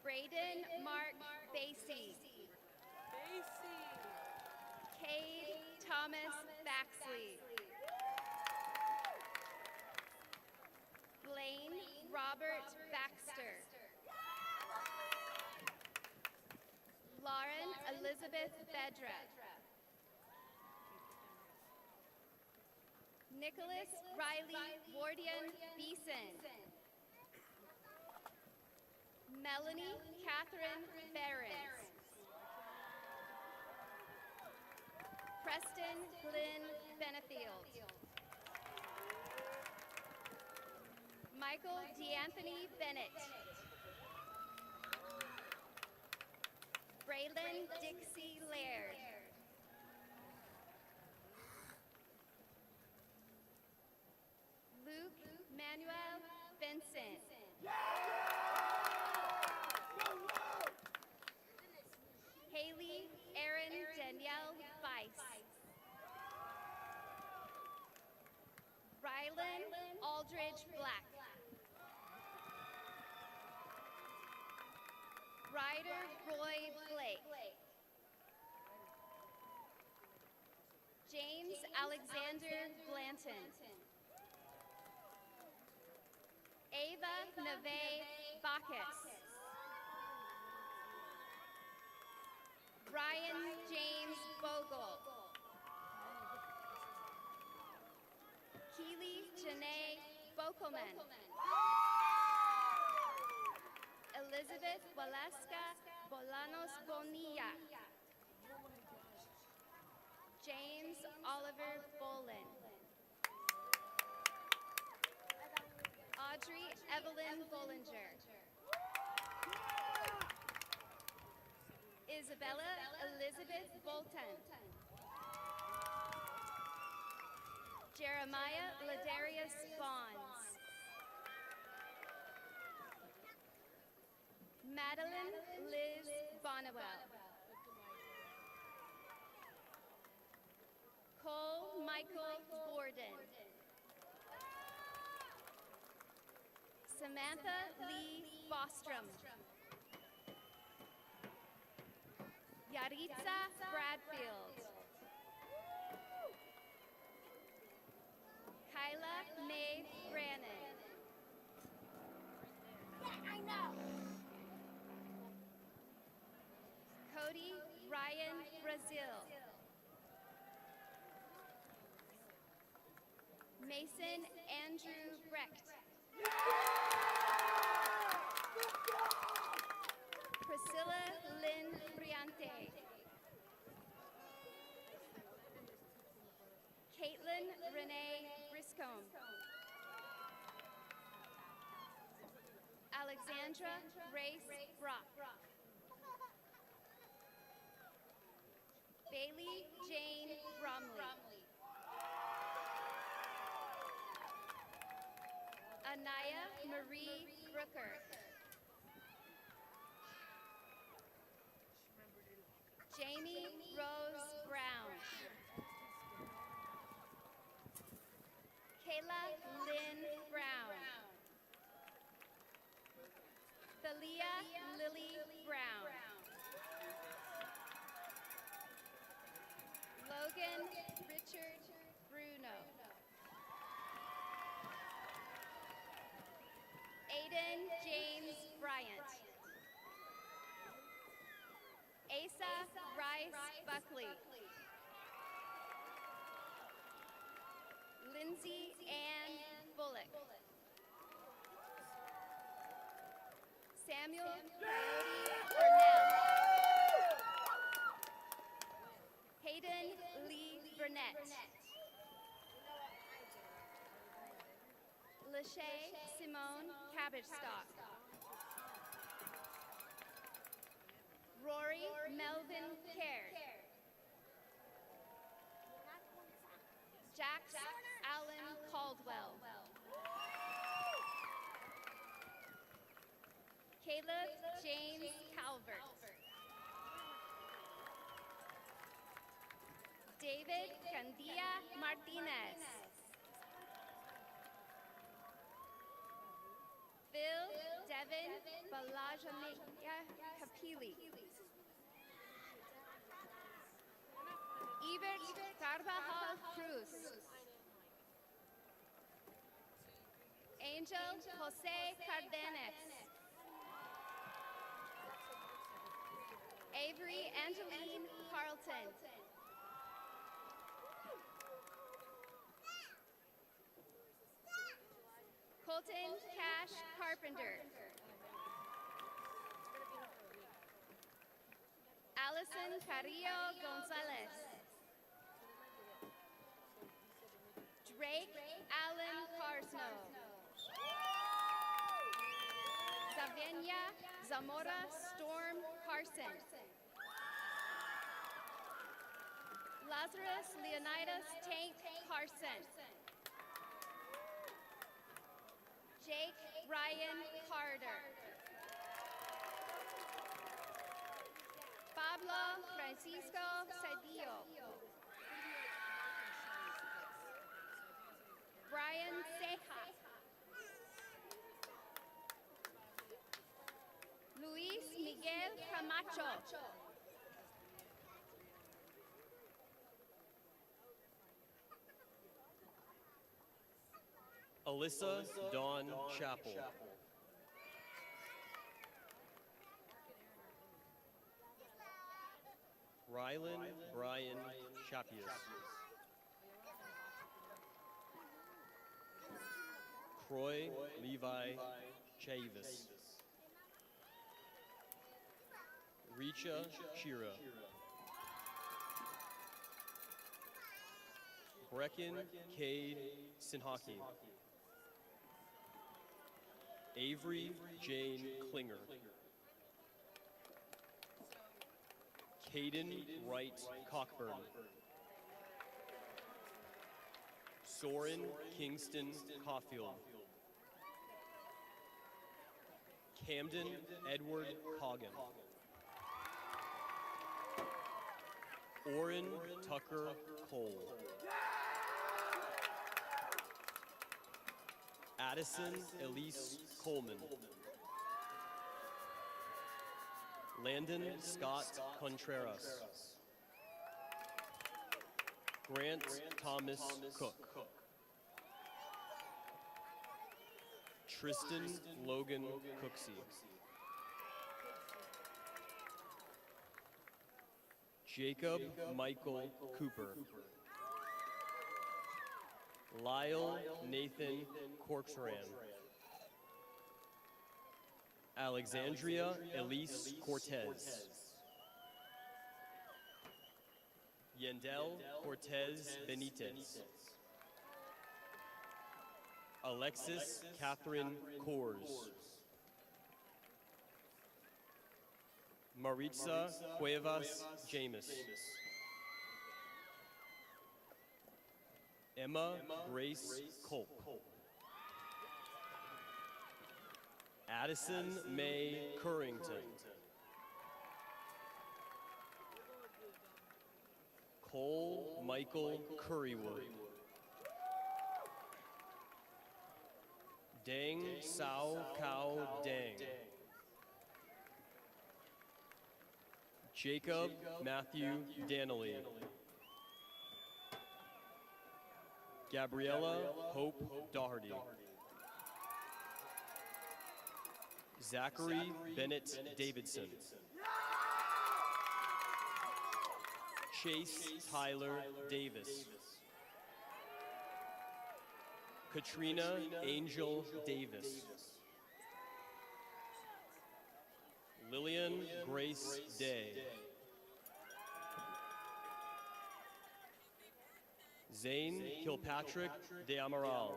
Braden Mark Basie. Cade Thomas Baxley. Blaine Robert Baxter. Lauren Elizabeth Bedra. Nicholas Riley Wardian Beeson. Melanie Catherine Behrens. Preston Glenn Benefield. Michael DeAnthony Bennett. Braylon Dixie Laird. Luke Manuel Vincent. Haley Erin Danielle Weiss. Rylan Aldridge Black. Ryder Roy Blake. James Alexander Blanton. Ava Neve Bacchus. Ryan James Bogle. Keely Janae Bokelman. Elizabeth Waleska Bolanos Bonilla. James Oliver Bolin. Audrey Evelyn Bollinger. Isabella Elizabeth Bolton. Jeremiah Ladarius Bonds. Madeline Liz Bonnewell. Cole Michael Borden. Samantha Lee Bostrom. Yaritza Bradfield. Kyla Mae Brannon. I know. Cody Ryan Brazil. Mason Andrew Brecht. Priscilla Lynn Briante. Caitlin Renee Briscombe. Alexandra Grace Brock. Bailey Jane Bromley. Anaya Marie Brooker. Jamie Rose Brown. Kayla Lynn Brown. Thalia Lily Brown. Logan Richard Bruno. Aiden James Bryant. Asa Rice Buckley. Lindsay Ann Bullock. Samuel Coyote Burnell. Hayden Lee Burnett. Lachey Simone Cabbage-Stalk. Rory Melvin Caird. Jax Allen Caldwell. Caleb James Calvert. David Candia Martinez. Phil Devin Balajamia Kapili. Ebert Carvajal Cruz. Angel Jose Cardenas. Avery Angeline Carlton. Colton Cash Carpenter. Allison Carrillo Gonzalez. Drake Allen Carsno. Zavenia Zamora Storm Carson. Lazarus Leonidas Tank Carson. Jake Ryan Carter. Pablo Francisco Cedillo. Brian Ceja. Luis Miguel Camacho. Alyssa Dawn Chappell. Rylan Brian Chapius. Croy Levi Chavis. Richa Shira. Brecken Cade Sinhaki. Avery Jane Klinger. Caden Wright Cockburn. Soren Kingston Caulfield. Camden Edward Coggan. Orrin Tucker Cole. Addison Elise Coleman. Landon Scott Contreras. Grant Thomas Cook. Tristan Logan Cooksey. Jacob Michael Cooper. Lyle Nathan Corcoran. Alexandria Elise Cortez. Yandel Cortez Benitez. Alexis Catherine Coors. Maritza Cuevas James. Emma Grace Culp. Addison May Currington. Cole Michael Currywood. Dang Sao Cao Dang. Jacob Matthew Danley. Gabriella Hope Doherty. Zachary Bennett Davidson. Chase Tyler Davis. Katrina Angel Davis. Lillian Grace Day. Zane Kilpatrick de Amaral.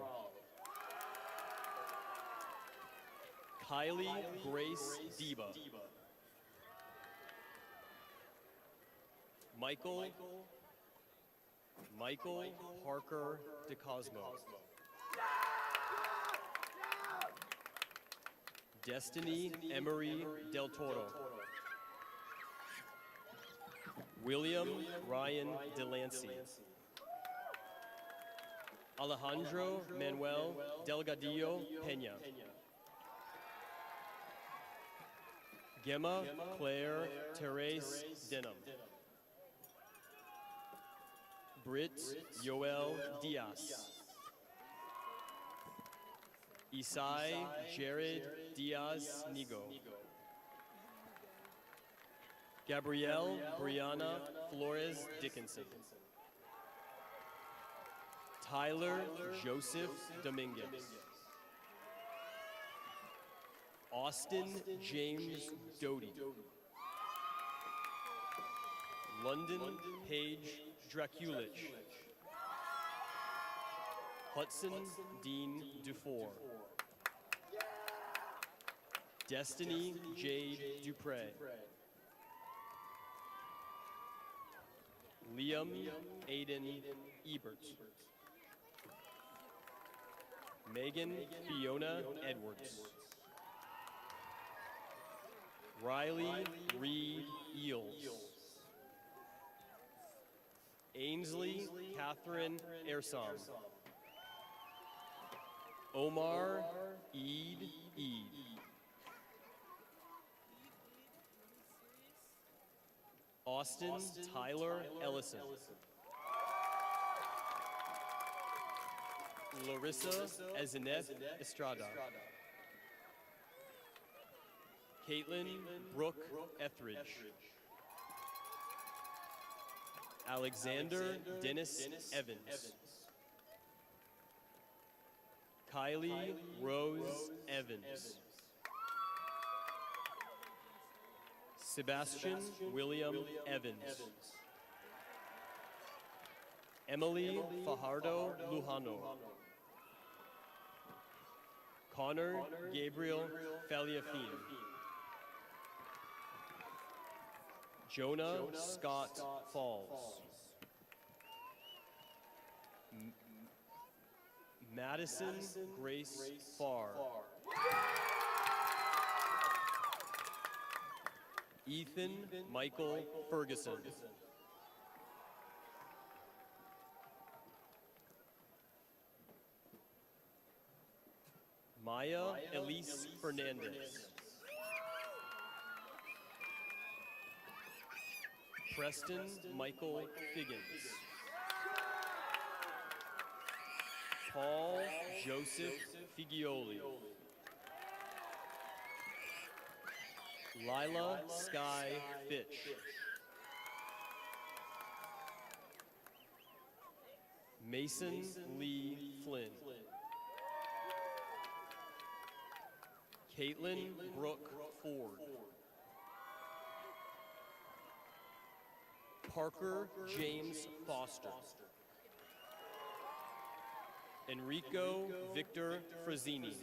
Kylie Grace Deba. Michael Parker DeCosmo. Destiny Emery Del Toro. William Ryan Delancey. Alejandro Manuel Delgadillo Peña. Gemma Claire Therese Denham. Britt Yoel Diaz. Isai Jared Diaz Nigo. Gabrielle Brianna Flores Dickinson. Tyler Joseph Dominguez. Austin James Doty. London Paige Draculich. Hudson Dean Dufour. Destiny Jade Dupre. Liam Aiden Ebert. Megan Fiona Edwards. Riley Reed Eels. Ainsley Catherine Ersam. Omar Eid. Austin Tyler Ellison. Larissa Ezineth Estrada. Caitlin Brooke Etheridge. Alexander Dennis Evans. Kylie Rose Evans. Sebastian William Evans. Emily Fajardo Lujano. Connor Gabriel Faliafine. Jonah Scott Falls. Madison Grace Farr. Ethan Michael Ferguson. Maya Elise Fernandez. Preston Michael Figgins. Paul Joseph Figioli. Lila Sky Fitch. Mason Lee Flynn. Caitlin Brooke Ford. Parker James Foster. Enrico Victor Frazzini.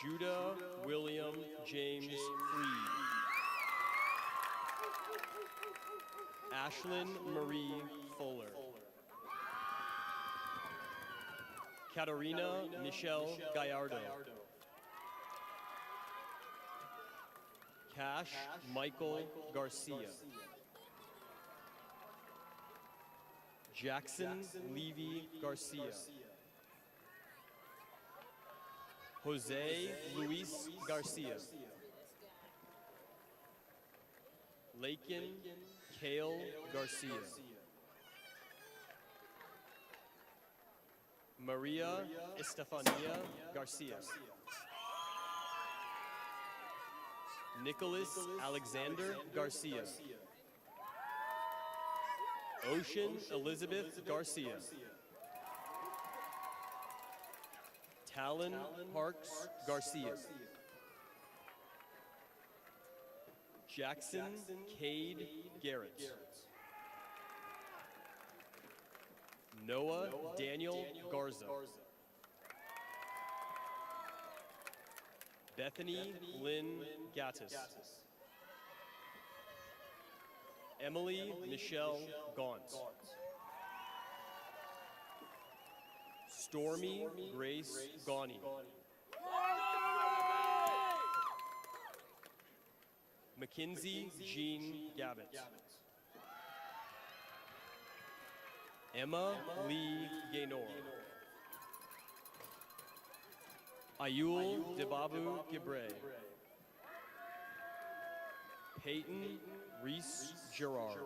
Judah William James Freed. Ashlyn Marie Fuller. Katarina Michelle Gallardo. Cash Michael Garcia. Jackson Levy Garcia. Jose Luis Garcia. Lakin Kale Garcia. Maria Estefania Garcia. Nicholas Alexander Garcia. Ocean Elizabeth Garcia. Talon Parks Garcia. Jackson Cade Garrett. Noah Daniel Garza. Bethany Lynn Gattis. Emily Michelle Gaunt. Stormy Grace Gawney. Mackenzie Jean Gavitt. Emma Lee Gaynor. Ayul Debabu Gibre. Peyton Reese Gerard.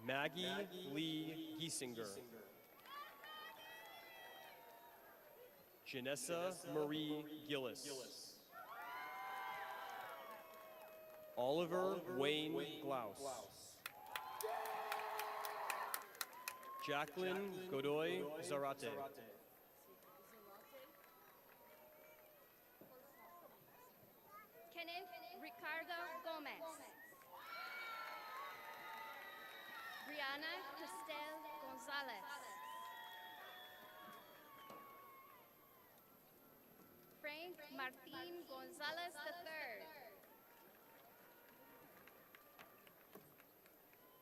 Maggie Lee Giesinger. Janessa Marie Gillis. Oliver Wayne Glaus. Jacqueline Godoy Zarate. Kenneth Ricardo Gomez. Brianna Cristel Gonzalez. Frank Martin Gonzalez III.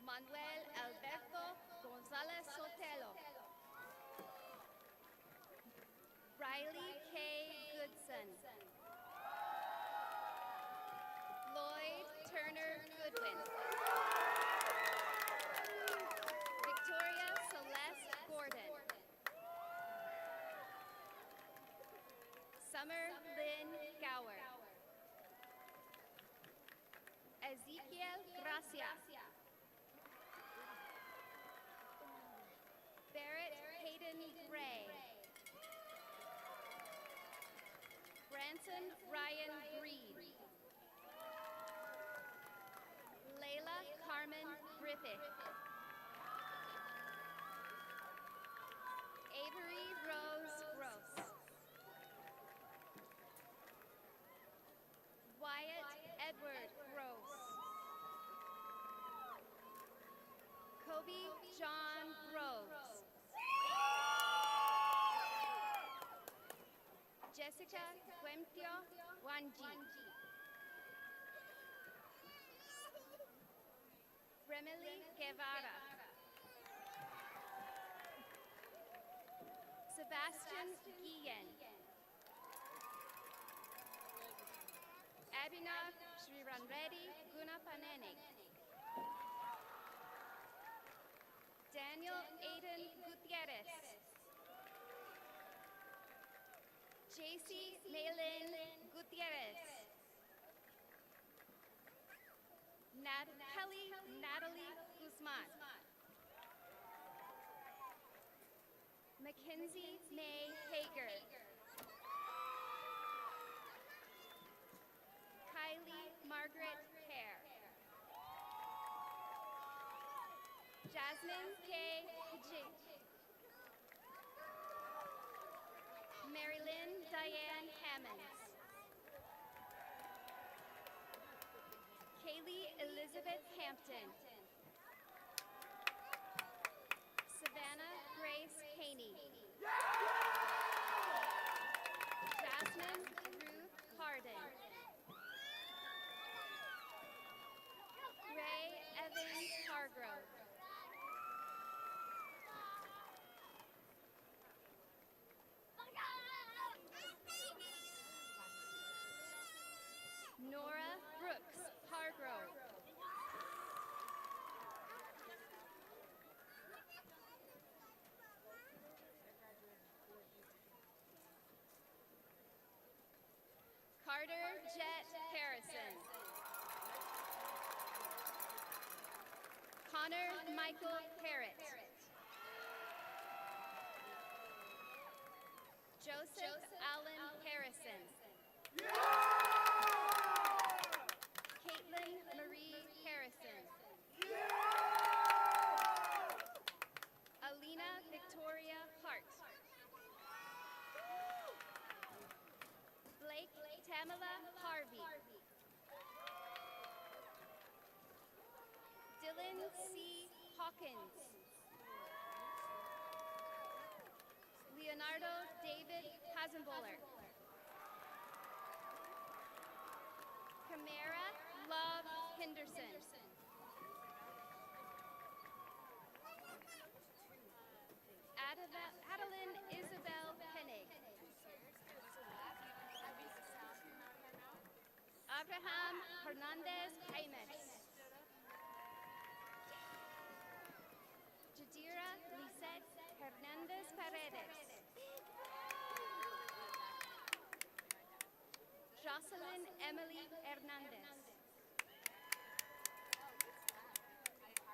Manuel Alberto Gonzalez Sotelo. Riley K. Goodson. Lloyd Turner Goodwin. Victoria Celeste Gordon. Summer Lynn Gower. Ezekiel Gracia. Barrett Hayden Gray. Branson Ryan Breed. Layla Carmen Griffith. Avery Rose Gross. Wyatt Edward Gross. Kobe John Groves. Jessica Quemtio Wanji. Remily Guevara. Sebastian Guillen. Abhinav Sriranreddy Gunapanenik. Daniel Aiden Gutierrez. JC Maylin Gutierrez. Kelly Natalie Guzman. Mackenzie May Hager. Kylie Margaret Hare. Jasmine K. Kajik. Marilyn Diane Hammonds. Kaylee Elizabeth Hampton. Savannah Grace Haney. Jasmine Ruth Hardin. Ray Evans Hargrove. Nora Brooks Hargrove. Carter Jet Harrison. Connor Michael Parrott. Joseph Allen Harrison. Caitlin Marie Harrison. Alina Victoria Hart. Blake Tamala Harvey. Dylan C. Hawkins. Leonardo David Hasenboller. Camara Love Henderson. Adeline Isabel Hennig. Abraham Hernandez Jaimes. Jadira Lisette Hernandez Paredes. Jocelyn Emily Hernandez.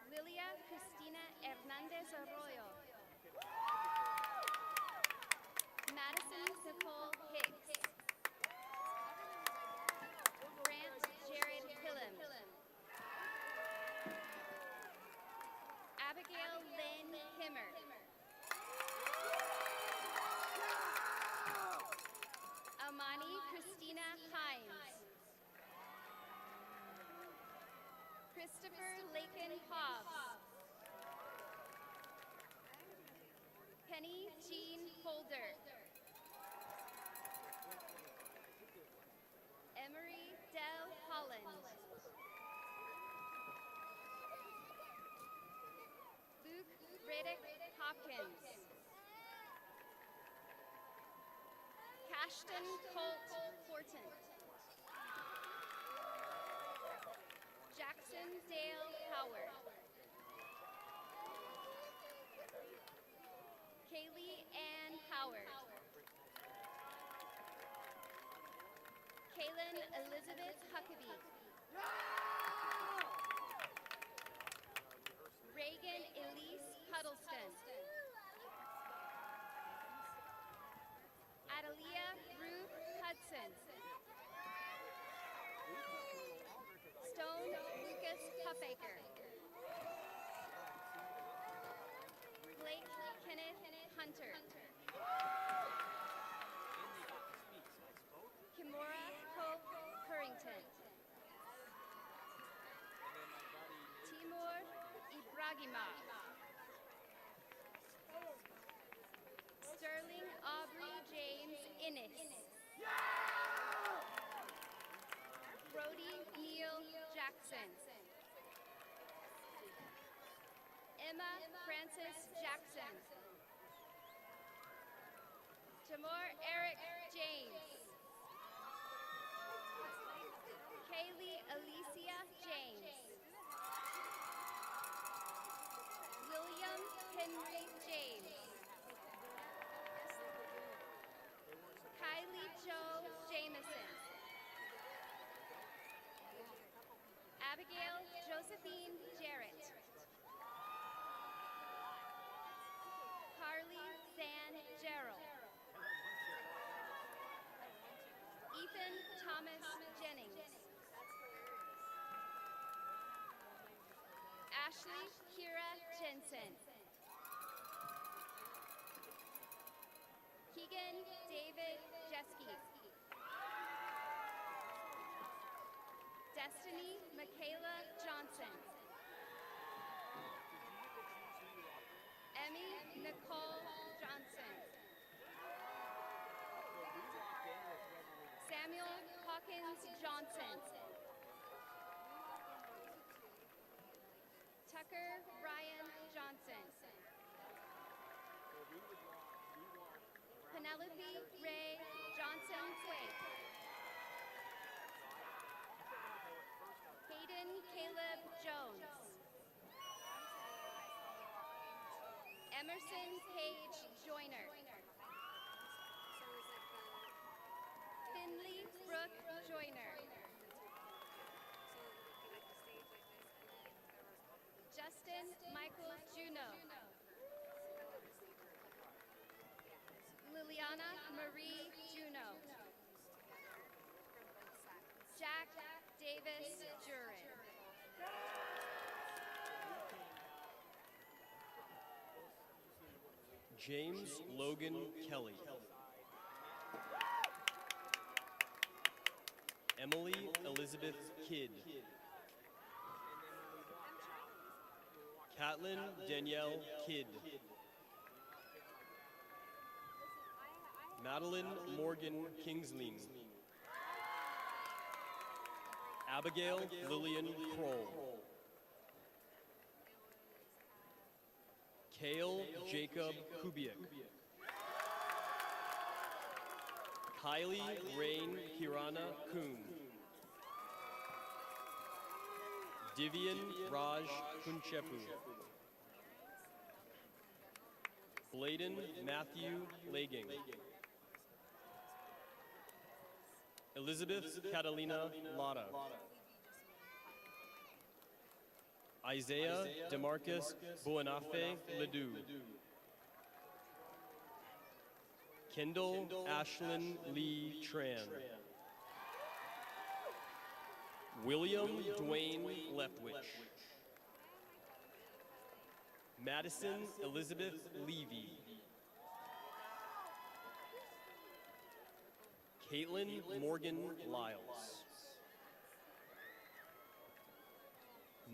Lilia Cristina Hernandez Arroyo. Madison Nicole Hicks. Grant Jared Hillam. Abigail Lynn Himmer. Amani Christina Hines. Christopher Lakin Hobbs. Penny Jean Holder. Emery Del Holland. Luke Riddick Hopkins. Cashton Colt Horton. Jackson Dale Howard. Kaylee Ann Howard. Kaylin Elizabeth Huckabee. Reagan Elise Huddleston. Adelia Ruth Hudson. Stone Lucas Huffaker. Blake Kenneth Hunter. Kimura Hope Currington. Timur Ibrahimov. Sterling Aubrey James Innes. Brody Neil Jackson. Emma Francis Jackson. Tamor Eric James. Kaylee Alicia James. William K. Henry James. Kylie Joe Jameson. Abigail Josephine Jarrett. Carly Zan Gerald. Ethan Thomas Jennings. Ashley Kira Jensen. Keegan David Jeske. Destiny Michaela Johnson. Emmy Nicole Johnson. Samuel Hawkins Johnson. Tucker Ryan Johnson. Penelope Ray Johnson Quake. Hayden Caleb Jones. Emerson Page Joyner. Finley Brooke Joyner. Justin Michael Juno. Liliana Marie Juno. Jack Davis Jurin. James Logan Kelly. Emily Elizabeth Kidd. Caitlin Danielle Kidd. Madeline Morgan Kingsling. Abigail Lillian Kroll. Kale Jacob Kubiak. Kylie Rain Kirana Kuhn. Divian Raj Kunchepu. Bladen Matthew Legging. Elizabeth Catalina Lotta. Isaiah Demarcus Buenafe Ledoux. Kendall Ashlyn Lee Tran. William Dwayne Leftwich. Madison Elizabeth Levy. Caitlin Morgan Lyles.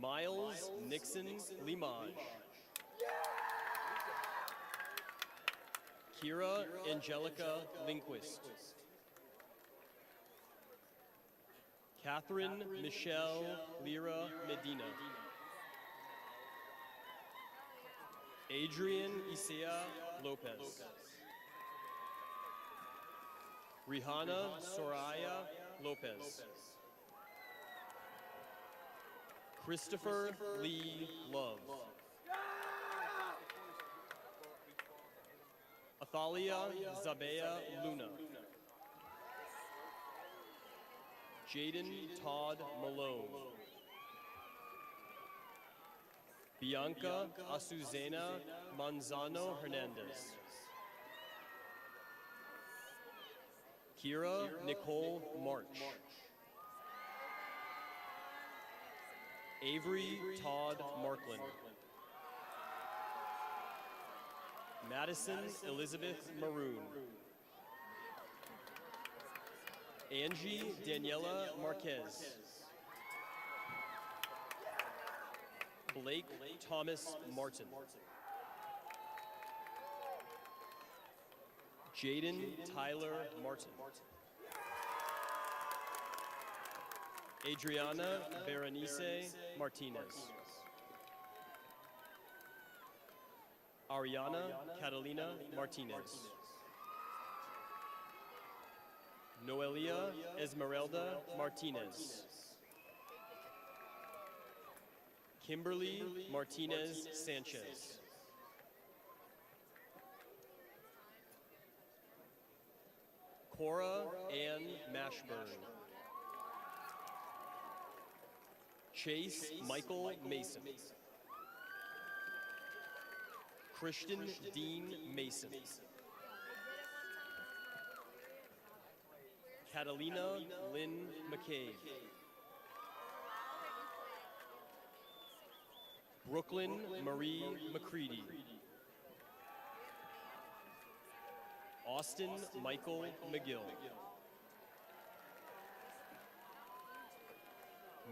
Miles Nixon Limage. Kira Angelica Lindquist. Catherine Michelle Lira Medina. Adrian Isaiah Lopez. Rihanna Soraya Lopez. Christopher Lee Love. Athalia Zabea Luna. Jaden Todd Malone. Bianca Azucena Manzano Hernandez. Kira Nicole March. Avery Todd Markland. Madison Elizabeth Maroon. Angie Daniela Marquez. Blake Thomas Martin. Jaden Tyler Martin. Adriana Berenice Martinez. Ariana Catalina Martinez. Noelia Esmeralda Martinez. Kimberly Martinez Sanchez. Cora Ann Mashburn. Chase Michael Mason. Christian Dean Mason. Catalina Lynn McCabe. Brooklyn Marie McCready. Austin Michael McGill.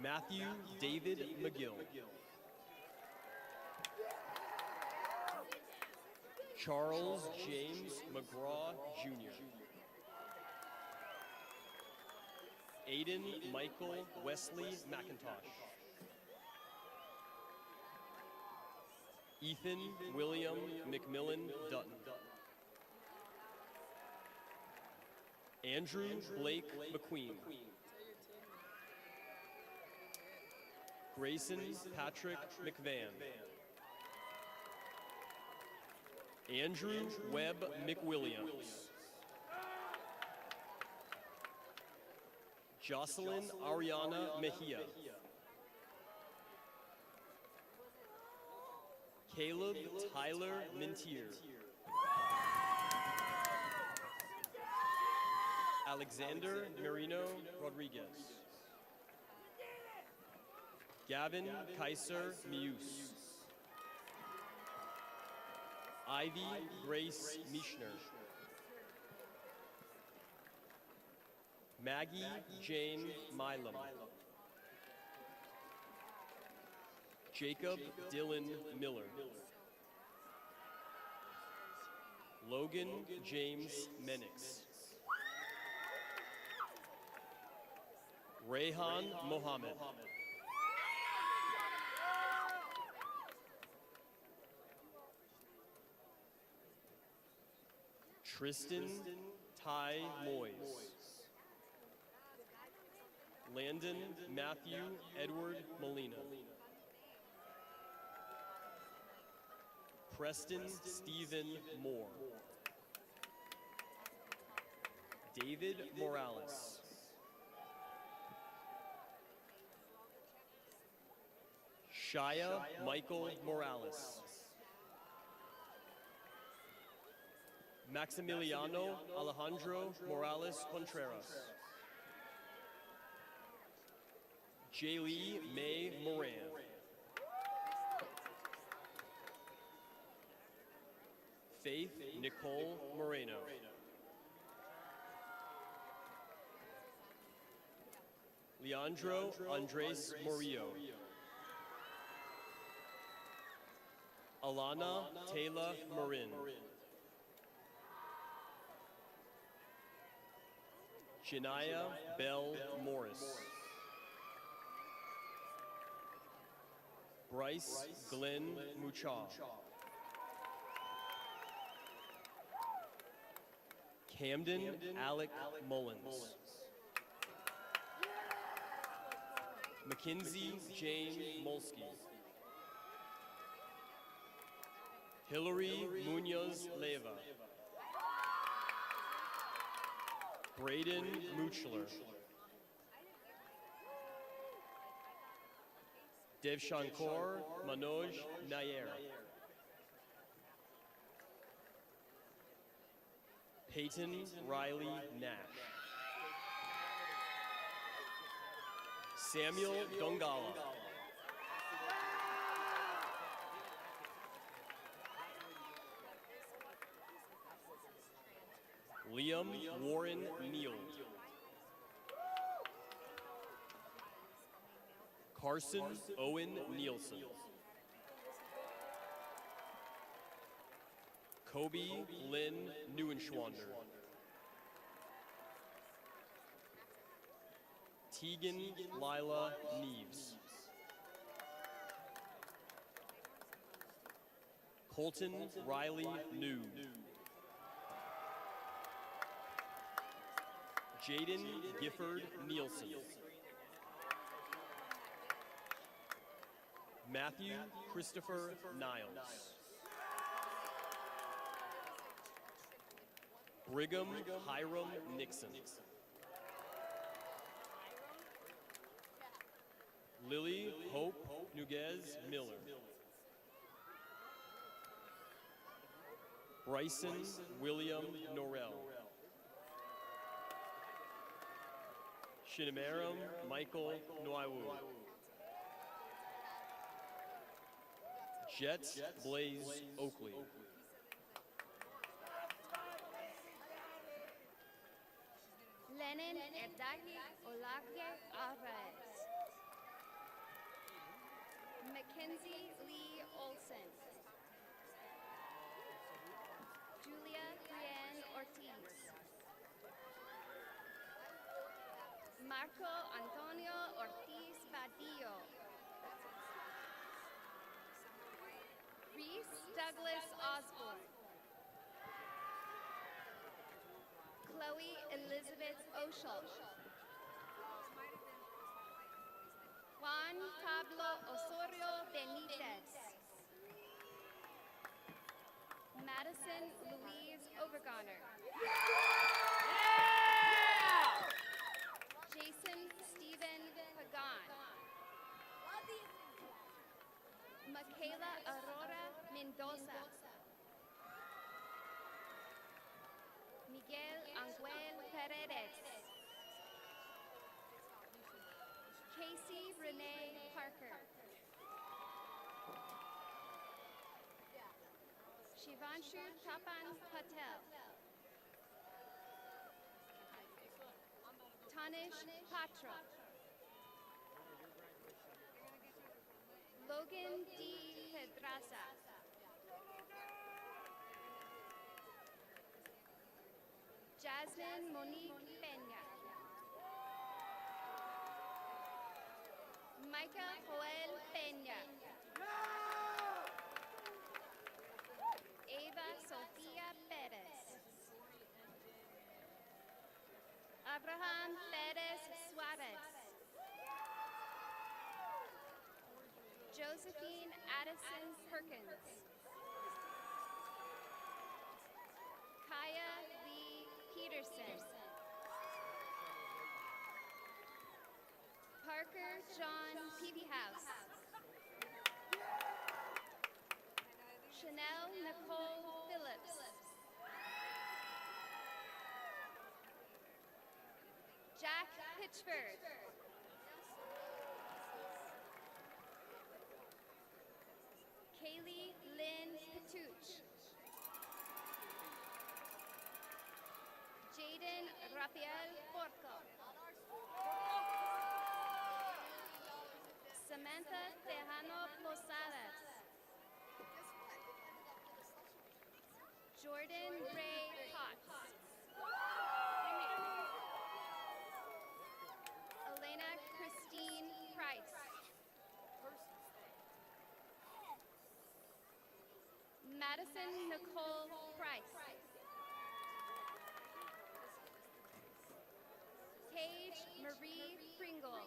Matthew David McGill. Charles James McGraw Jr. Aiden Michael Wesley McIntosh. Ethan William McMillan Dutton. Andrew Blake McQueen. Grayson Patrick McVan. Andrew Webb McWilliams. Jocelyn Ariana Mejia. Caleb Tyler Mintier. Alexander Marino Rodriguez. Gavin Kaiser Mius. Ivy Grace Mischner. Maggie Jane Milam. Jacob Dylan Miller. Logan James Menix. Rayhan Mohammed. Tristan Ty Moyes. Landon Matthew Edward Molina. Preston Stephen Moore. David Morales. Shia Michael Morales. Maximiliano Alejandro Morales Contreras. Jaylee May Moran. Faith Nicole Moreno. Leandro Andres Morillo. Alana Taylor Marin. Janaya Bell Morris. Bryce Glenn Muchaw. Camden Alec Mullins. Mackenzie Jane Molsky. Hillary Munoz Leva. Braden Muchler. Devshankar Manoj Nair. Peyton Riley Nash. Samuel Dongala. Liam Warren Neal. Carson Owen Nielsen. Kobe Lynn Neuenschwander. Tegan Lila Neves. Colton Riley New. Jaden Gifford Nielsen. Matthew Christopher Niles. Brigham Hiram Nixon. Lily Hope Nuguez Miller. Bryson William Norrell. Shinamaram Michael Nwaiwu. Jet Blaze Oakley. Lenin Erdahi Olagye Alvarez. Mackenzie Lee Olson. Julia Brienne Ortiz. Marco Antonio Ortiz Badillo. Reese Douglas Osborne. Chloe Elizabeth Oshel. Juan Pablo Osorio Benitez. Madison Louise Overgoner. Jason Stephen Pagan. Michaela Aurora Mendoza. Miguel Angel Paredes. Casey Renee Parker. Shivanshu Tapan Patel. Tanish Patra. Logan D. Pedraza. Jasmine Monique Peña. Micah Joel Peña. Eva Sofía Pérez. Abraham Pérez Suarez. Josephine Addison Perkins. Kaya Lee Peterson. Parker John Peavyhouse. Chanel Nicole Phillips. Jack Pitchford. Kaylee Lynn Patuch. Jaden Rafael Porco. Samantha Tejano Posadas. Jordan Ray Potts. Elena Christine Price. Madison Nicole Price. Paige Marie Pringle.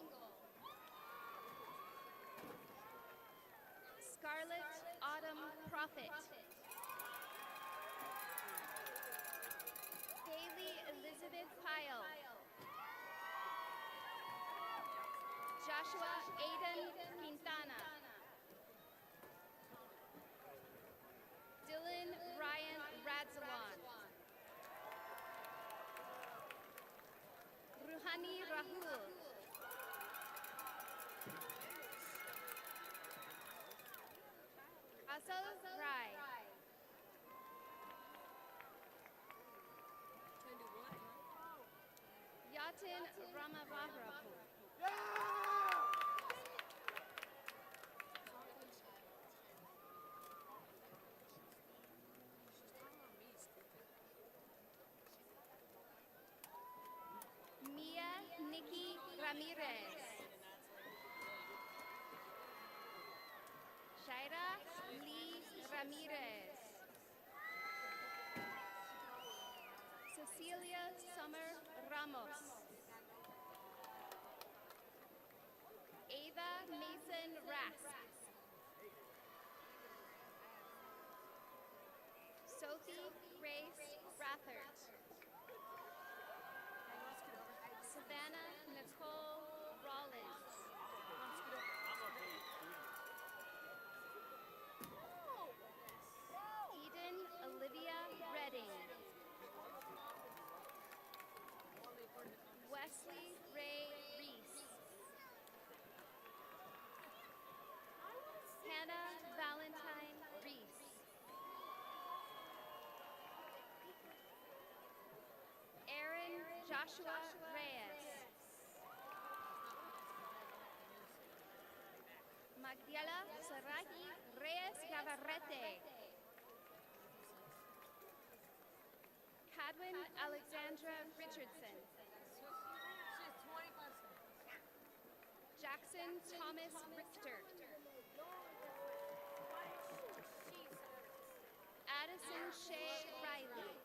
Scarlett Autumn Prophet. Haley Elizabeth Pyle. Joshua Aiden Quintana. Dylan Ryan Radzalon. Ruhani Rahul. Asal Rai. Yatin Ramavahrapu. Mia Nikki Ramirez. Shaira Lee Ramirez. Cecilia Summer Ramos. Ava Mason Rask. Sophie Grace Rathert. Savannah Nicole Rollins. Eden Olivia Redding. Wesley Ray Reese. Hannah Valentine Reese. Aaron Joshua Reyes. Magdiela Serrati Reyes Gavarrete. Cadwin Alexandra Richardson. Jackson Thomas Richter. Addison Shea Riley.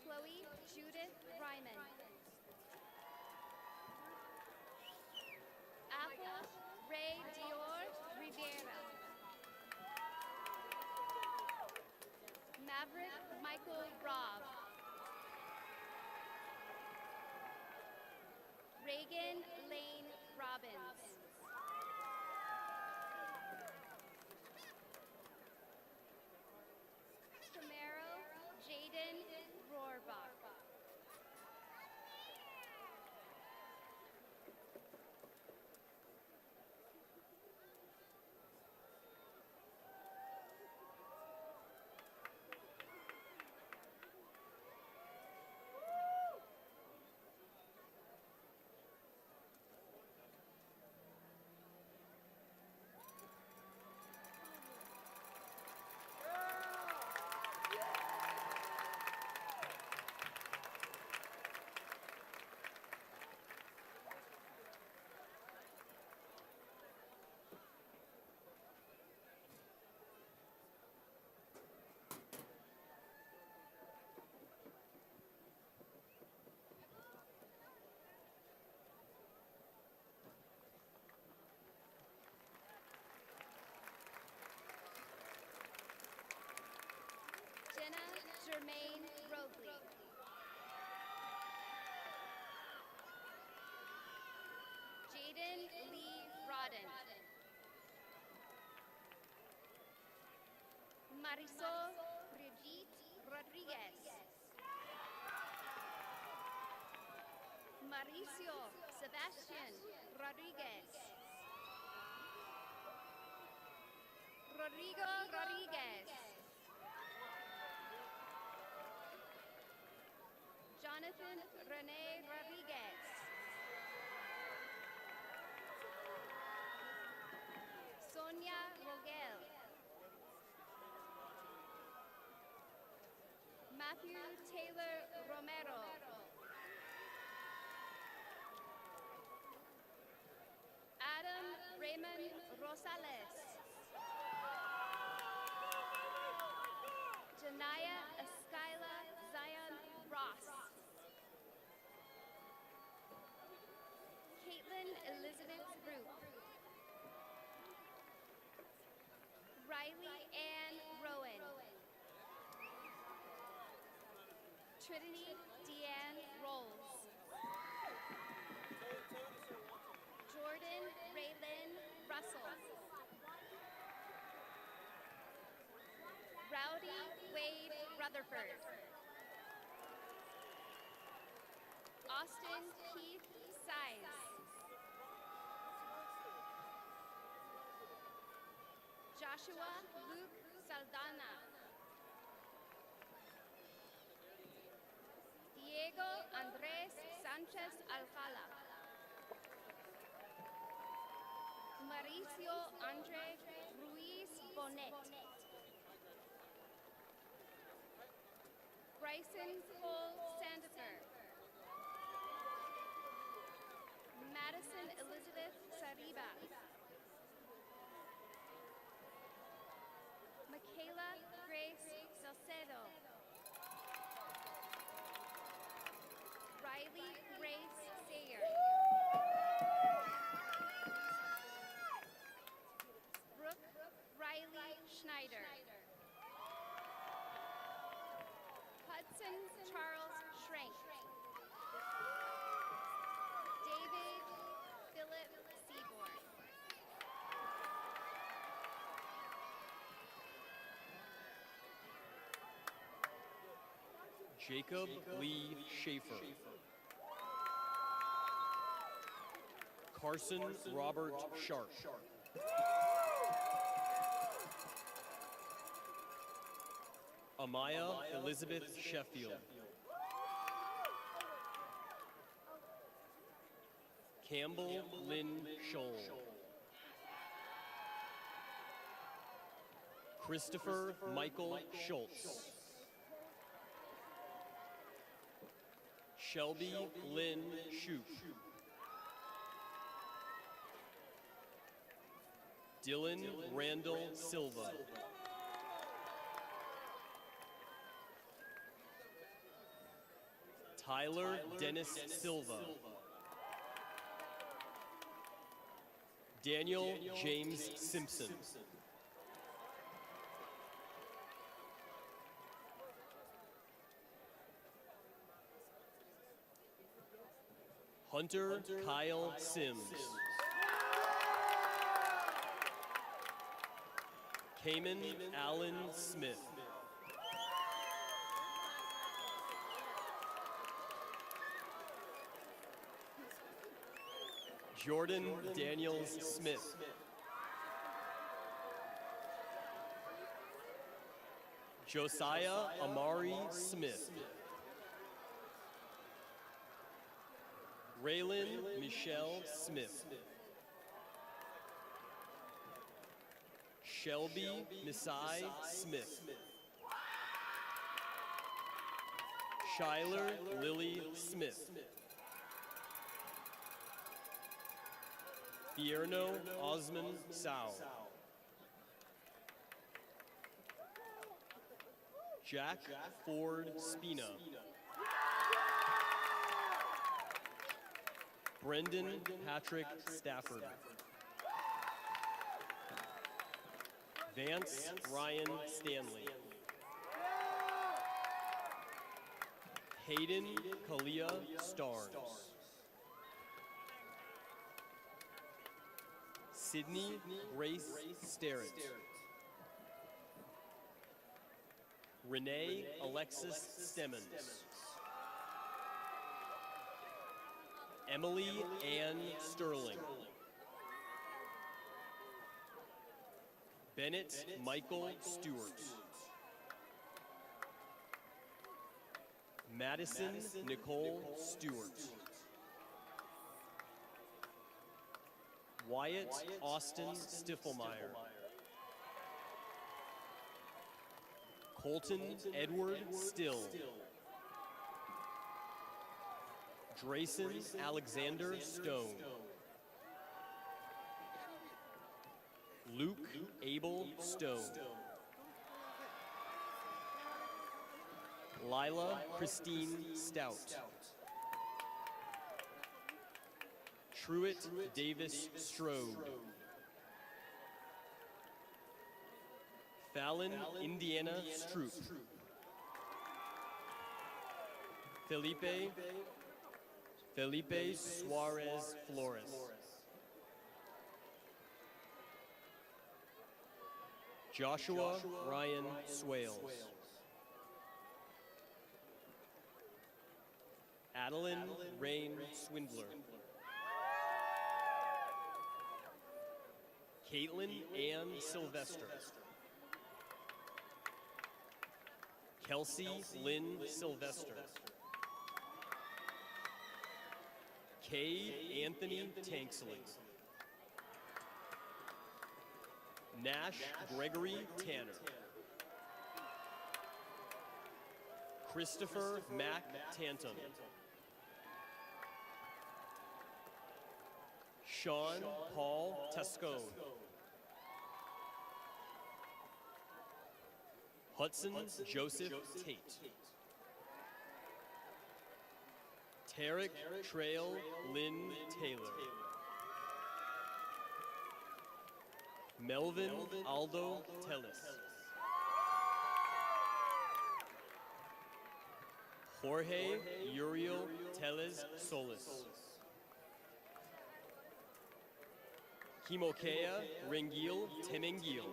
Chloe Judith Ryman. Apple Ray Dior Rivera. Maverick Michael Robb. Reagan Lane Robbins. Camaro Jaden Rohrbach. Jenna Jermaine Robley. Jaden Lee Rodden. Marisol Brigitte Rodriguez. Mauricio Sebastian Rodriguez. Rodrigo Rodriguez. Jonathan Rene Rodriguez. Sonia Rogel. Matthew Taylor Romero. Adam Raymond Rosales. Janaya Eskyla Zion Ross. Caitlin Elizabeth Roop. Riley Ann Rowan. Trinity Deanne Rolls. Jordan Raylyn Russell. Rowdy Wade Rutherford. Austin Keith Size. Joshua Luke Saldana. Diego Andrés Sánchez Alcala. Mauricio Andre Ruiz Bonet. Bryson Cole Sandifer. Madison Elizabeth Sariba. Michaela Grace Salcedo. Riley Grace Sayer. Brooke Riley Schneider. Hudson Charles Schrank. David Philip Seaborn. Jacob Lee Schaefer. Carson Robert Sharp. Amaya Elizabeth Sheffield. Campbell Lynn Scholl. Christopher Michael Schultz. Shelby Lynn Shoup. Dylan Randall Silva. Tyler Dennis Silva. Daniel James Simpson. Hunter Kyle Sims. Cayman Allen Smith. Jordan Daniels Smith. Josiah Amari Smith. Raylan Michelle Smith. Shelby Misai Smith. Shyler Lily Smith. Fierno Osman Sao. Jack Ford Spina. Brendan Patrick Stafford. Vance Ryan Stanley. Hayden Kalia Starnes. Sydney Grace Sterrett. Renee Alexis Stemmons. Emily Ann Sterling. Bennett Michael Stewart. Madison Nicole Stewart. Wyatt Austin Stiffelmeyer. Colton Edward Still. Drayson Alexander Stone. Luke Abel Stone. Lila Christine Stout. Truett Davis Strode. Fallon Indiana Stroop. Felipe Suarez Flores. Joshua Ryan Swales. Adeline Rain Swindler. Caitlin Ann Sylvester. Kelsey Lynn Sylvester. Cade Anthony Tanksley. Nash Gregory Tanner. Christopher Mack Tantum. Sean Paul Tascone. Hudson Joseph Tate. Tarek Trail Lynn Taylor. Melvin Aldo Tellis. Jorge Uriel Teles Solis. Kimokea Ringil Temengil.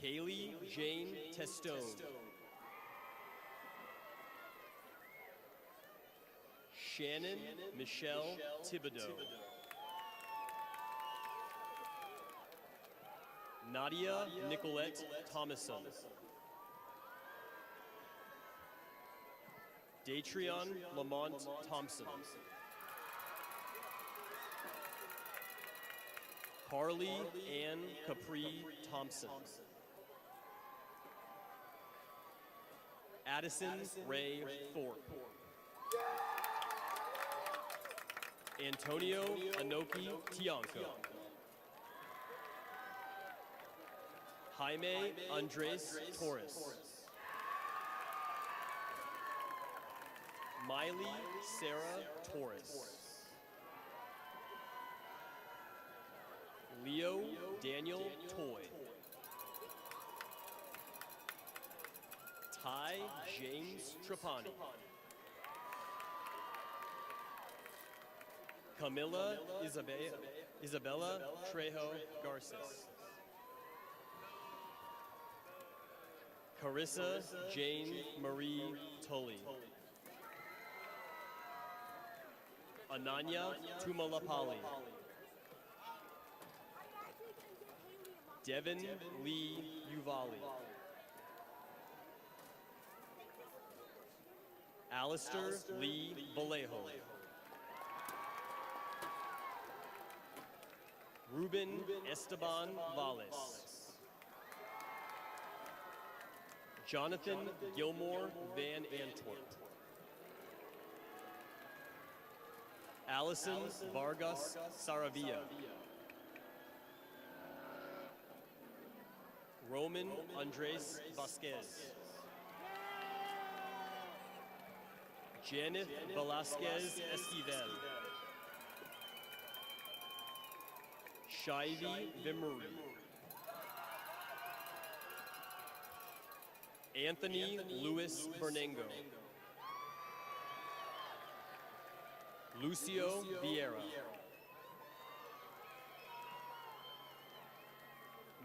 Kaylee Jane Testone. Shannon Michelle Thibodeau. Nadia Nicolette Thomason. Datrion Lamont Thompson. Carly Ann Capri Thompson. Addison Ray Thorpe. Antonio Anoki Tianco. Jaime Andres Torres. Miley Sarah Torres. Leo Daniel Toy. Ty James Trapani. Camilla Isabella Trejo Garces. Carissa Jane Marie Tully. Ananya Tumalapali. Devin Lee Uvali. Alistair Lee Vallejo. Ruben Esteban Valles. Jonathan Gilmore Van Antwerp. Allison Vargas Saravia. Roman Andres Vasquez. Janet Velasquez Esquivel. Shivy Vimuri. Anthony Luis Bernengo. Lucio Vieira.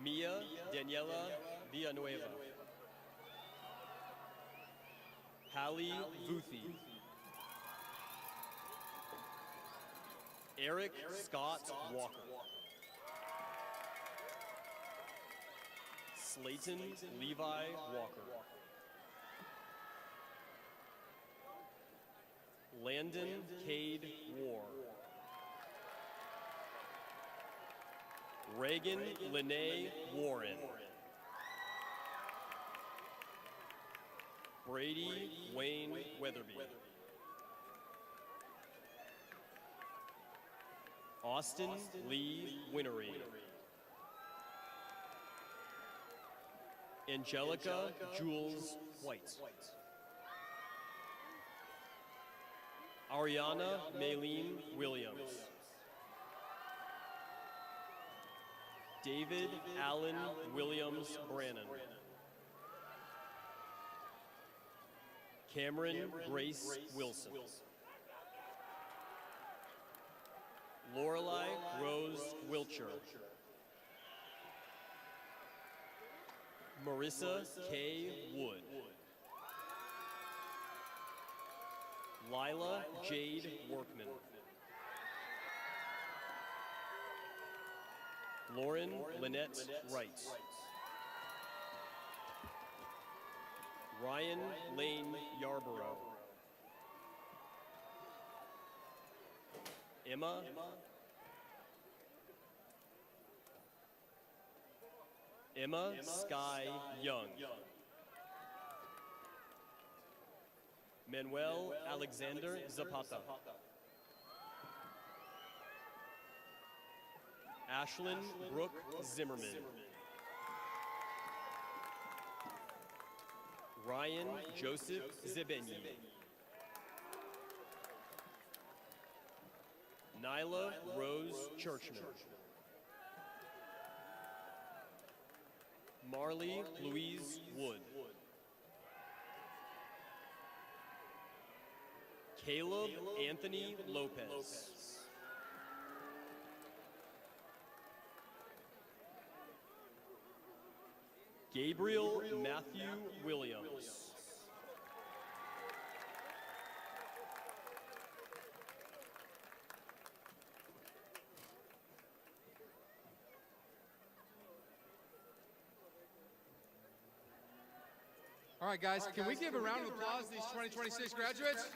Mia Daniela Villanueva. Hallie Vuthi. Eric Scott Walker. Slayton Levi Walker. Landon Cade War. Reagan Lene Warren. Brady Wayne Weatherby. Austin Lee Winnery. Angelica Jules White. Ariana Maylene Williams. David Allen Williams Brannon. Cameron Grace Wilson. Lorelei Rose Wilcher. Marissa K. Wood. Lila Jade Workman. Lauren Lynette Wright. Ryan Lane Yarborough. Emma Sky Young. Manuel Alexander Zapata. Ashlyn Brooke Zimmerman. Ryan Joseph Zebeni. Nyla Rose Churchman. Marley Louise Wood. Caleb Anthony Lopez. Gabriel Matthew Williams. All right, guys, can we give a round of applause to these 2026 graduates?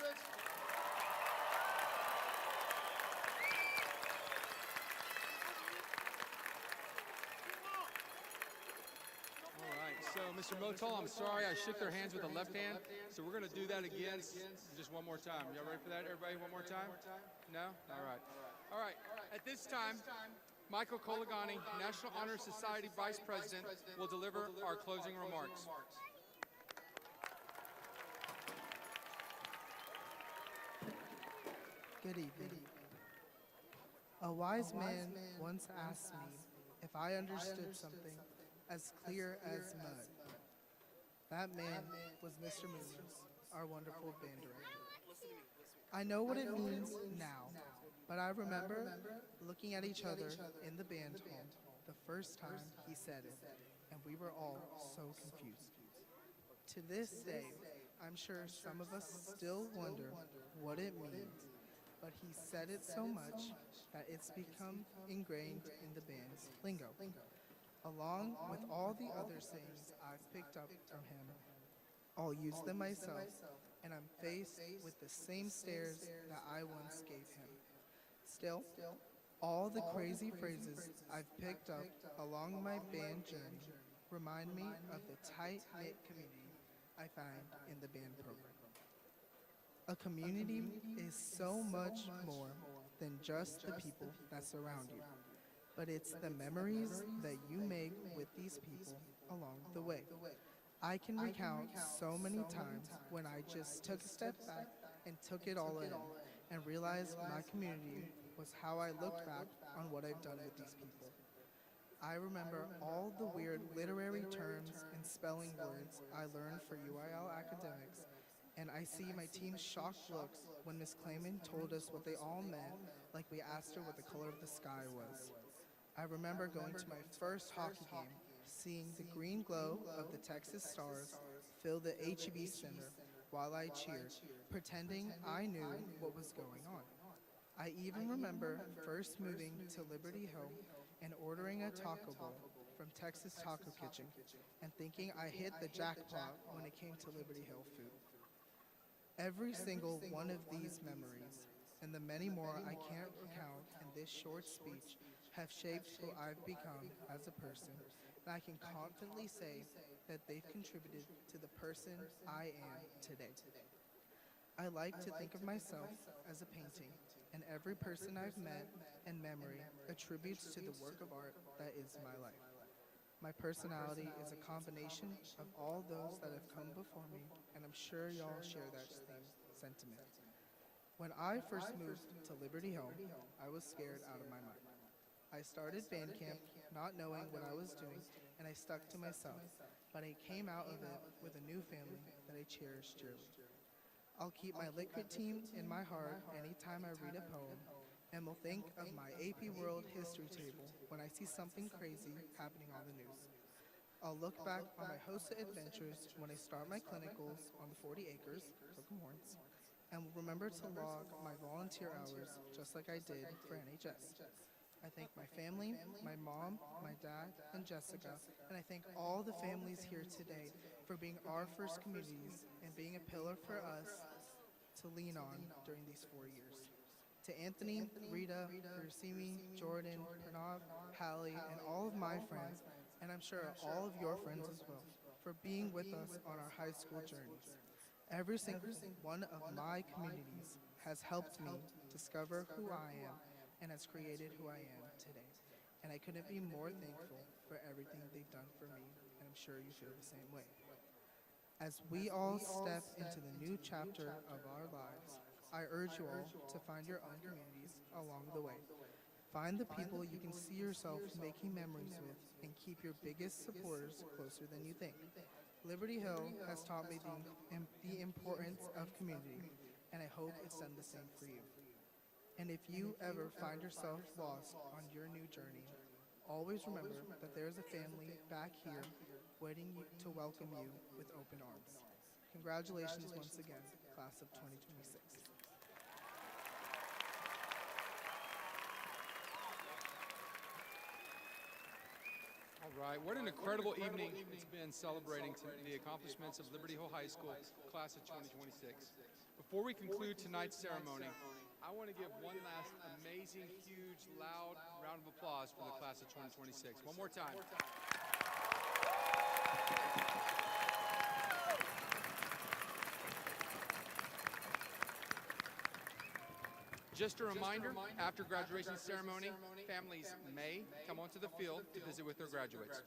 All right, so Mr. Motal, I'm sorry I shook their hands with the left hand, so we're going to do that again just one more time. Y'all ready for that, everybody? One more time? No? All right. All right, at this time, Michael Colagani, National Honor Society Vice President, will deliver our closing remarks. Good evening. A wise man once asked me if I understood something as clear as mud. That man was Mr. Moons, our wonderful band director. I know what it means now, but I remember looking at each other in the band hall the first time he said it, and we were all so confused. To this day, I'm sure some of us still wonder what it means, but he said it so much that it's become ingrained in the band's lingo. Along with all the other sayings I've picked up from him, I'll use them myself, and I'm faced with the same stares that I once gave him. Still, all the crazy phrases I've picked up along my band journey remind me of the tight-knit community I find in the band program. A community is so much more than just the people that surround you, but it's the memories that you make with these people along the way. I can recount so many times when I just took a step back and took it all in and realized my community was how I looked back on what I've done with these people. I remember all the weird literary terms and spelling words I learned for UIL academics, and I see my team's shocked looks when Miss Clayman told us what they all meant, like we asked her what the color of the sky was. I remember going to my first hockey game, seeing the green glow of the Texas Stars fill the HEB Center while I cheered, pretending I knew what was going on. I even remember first moving to Liberty Hill and ordering a taco bowl from Texas Taco Kitchen and thinking I hit the jackpot when it came to Liberty Hill food. Every single one of these memories, and the many more I can't recount in this short speech, have shaped who I've become as a person, and I can confidently say that they've contributed to the person I am today. I like to think of myself as a painting, and every person I've met and memory attributes to the work of art that is my life. My personality is a combination of all those that have come before me, and I'm sure y'all share that same sentiment. When I first moved to Liberty Hill, I was scared out of my mind. I started band camp not knowing what I was doing, and I stuck to myself, but I came out of it with a new family that I cherish dearly. I'll keep my liquid team in my heart anytime I read a poem, and will think of my AP World History table when I see something crazy happening on the news. I'll look back on my hosted adventures when I start my clinicals on the 40 acres, Brooklyn Horns, and will remember to log my volunteer hours just like I did for NHS. I thank my family, my mom, my dad, and Jessica, and I thank all the families here today for being our first communities and being a pillar for us to lean on during these 4 years. To Anthony, Rita, Urasimi, Jordan, Pranav, Hallie, and all of my friends, and I'm sure all of your friends as well, for being with us on our high school journeys. Every single one of my communities has helped me discover who I am and has created who I am today. And I couldn't be more thankful for everything they've done for me, and I'm sure you feel the same way. As we all step into the new chapter of our lives, I urge you all to find your own communities along the way. Find the people you can see yourself making memories with and keep your biggest supporters closer than you think. Liberty Hill has taught me the importance of community, and I hope it's done the same for you. And if you ever find yourself lost on your new journey, always remember that there is a family back here waiting to welcome you with open arms. Congratulations once again, class of 2026. All right, what an incredible evening it's been celebrating the accomplishments of Liberty Hill High School class of 2026. Before we conclude tonight's ceremony, I want to give one last amazing, huge, loud round of applause for the class of 2026. One more time. Just a reminder, after graduation ceremony, families may come onto the field to visit with their graduates.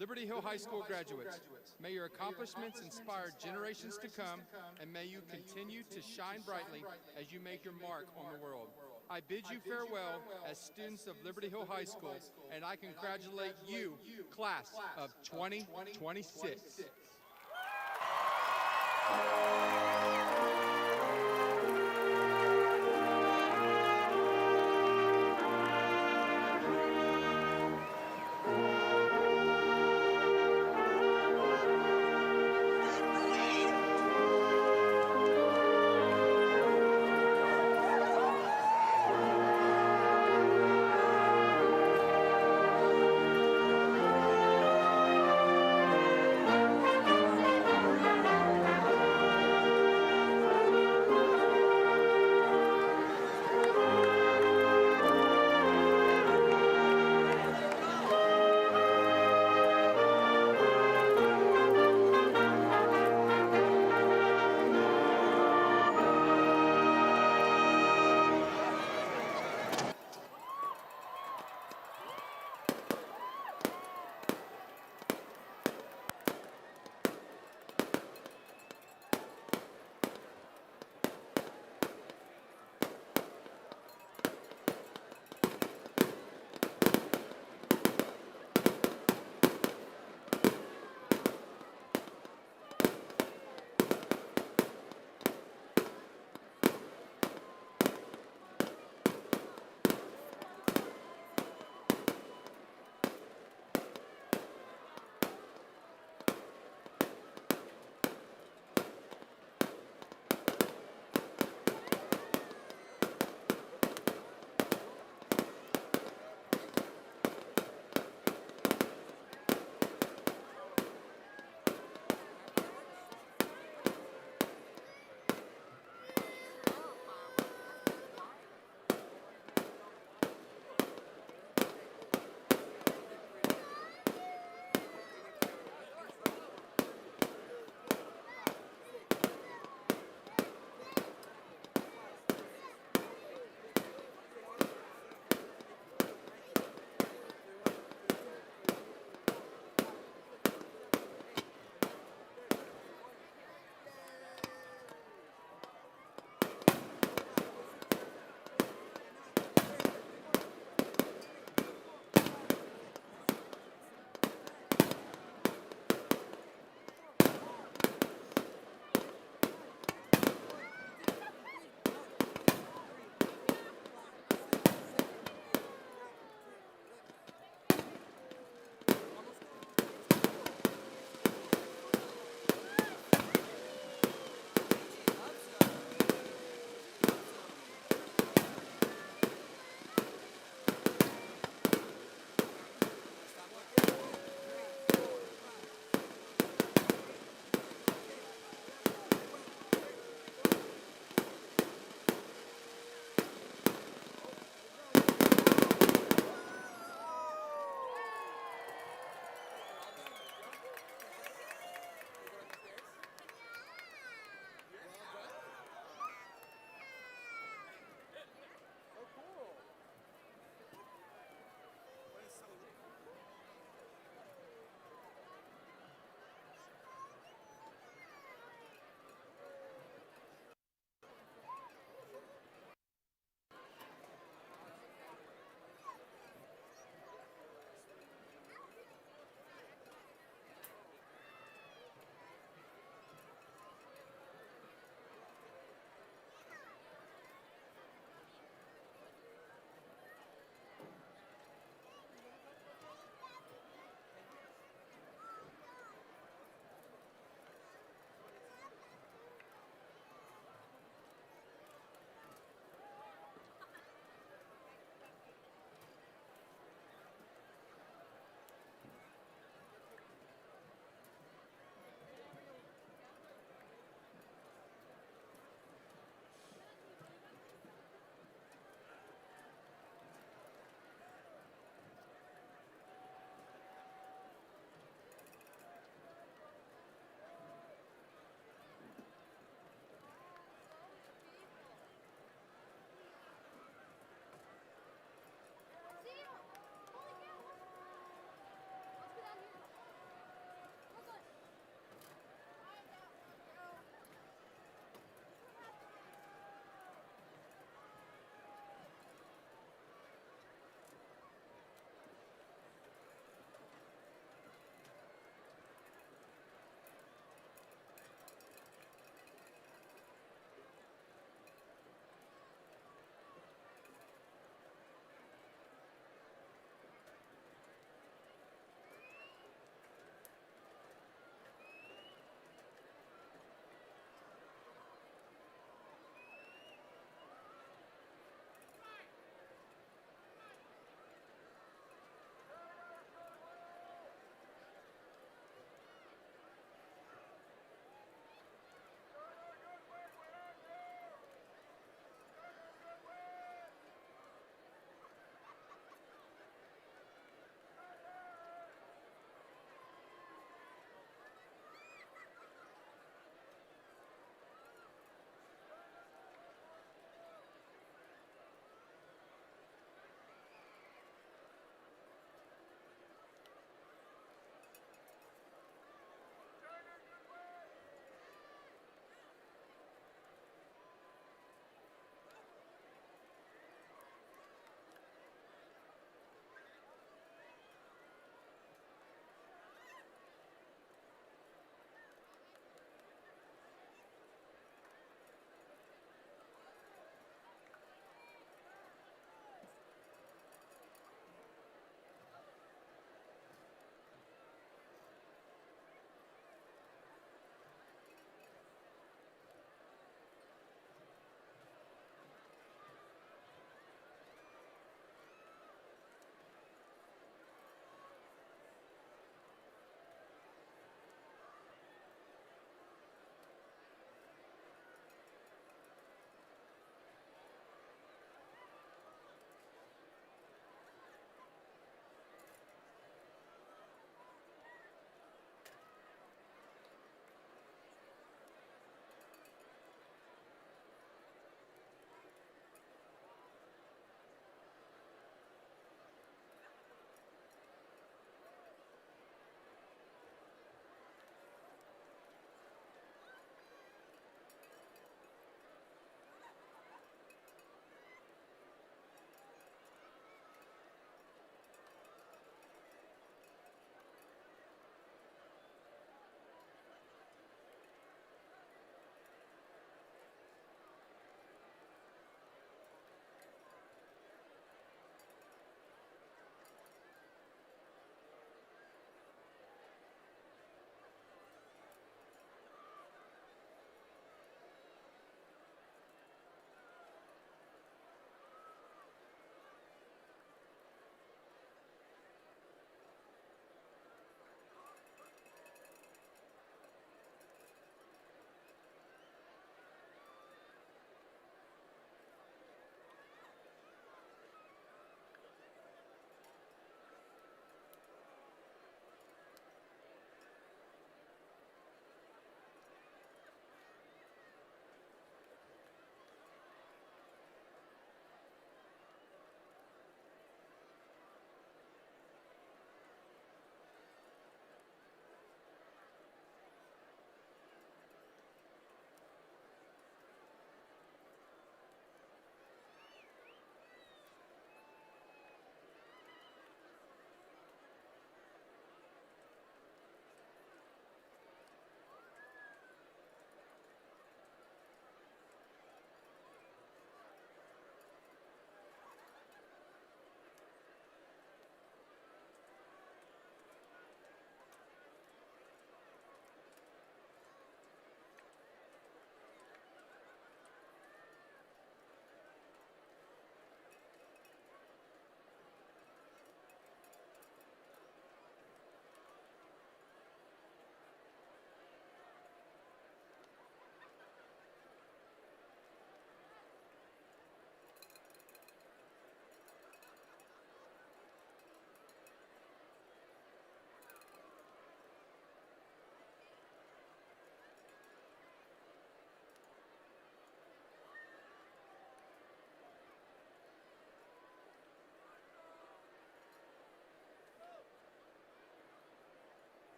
Liberty Hill High School graduates, may your accomplishments inspire generations to come, and may you continue to shine brightly as you make your mark on the world. I bid you farewell as students of Liberty Hill High School, and I congratulate you, class of 2026.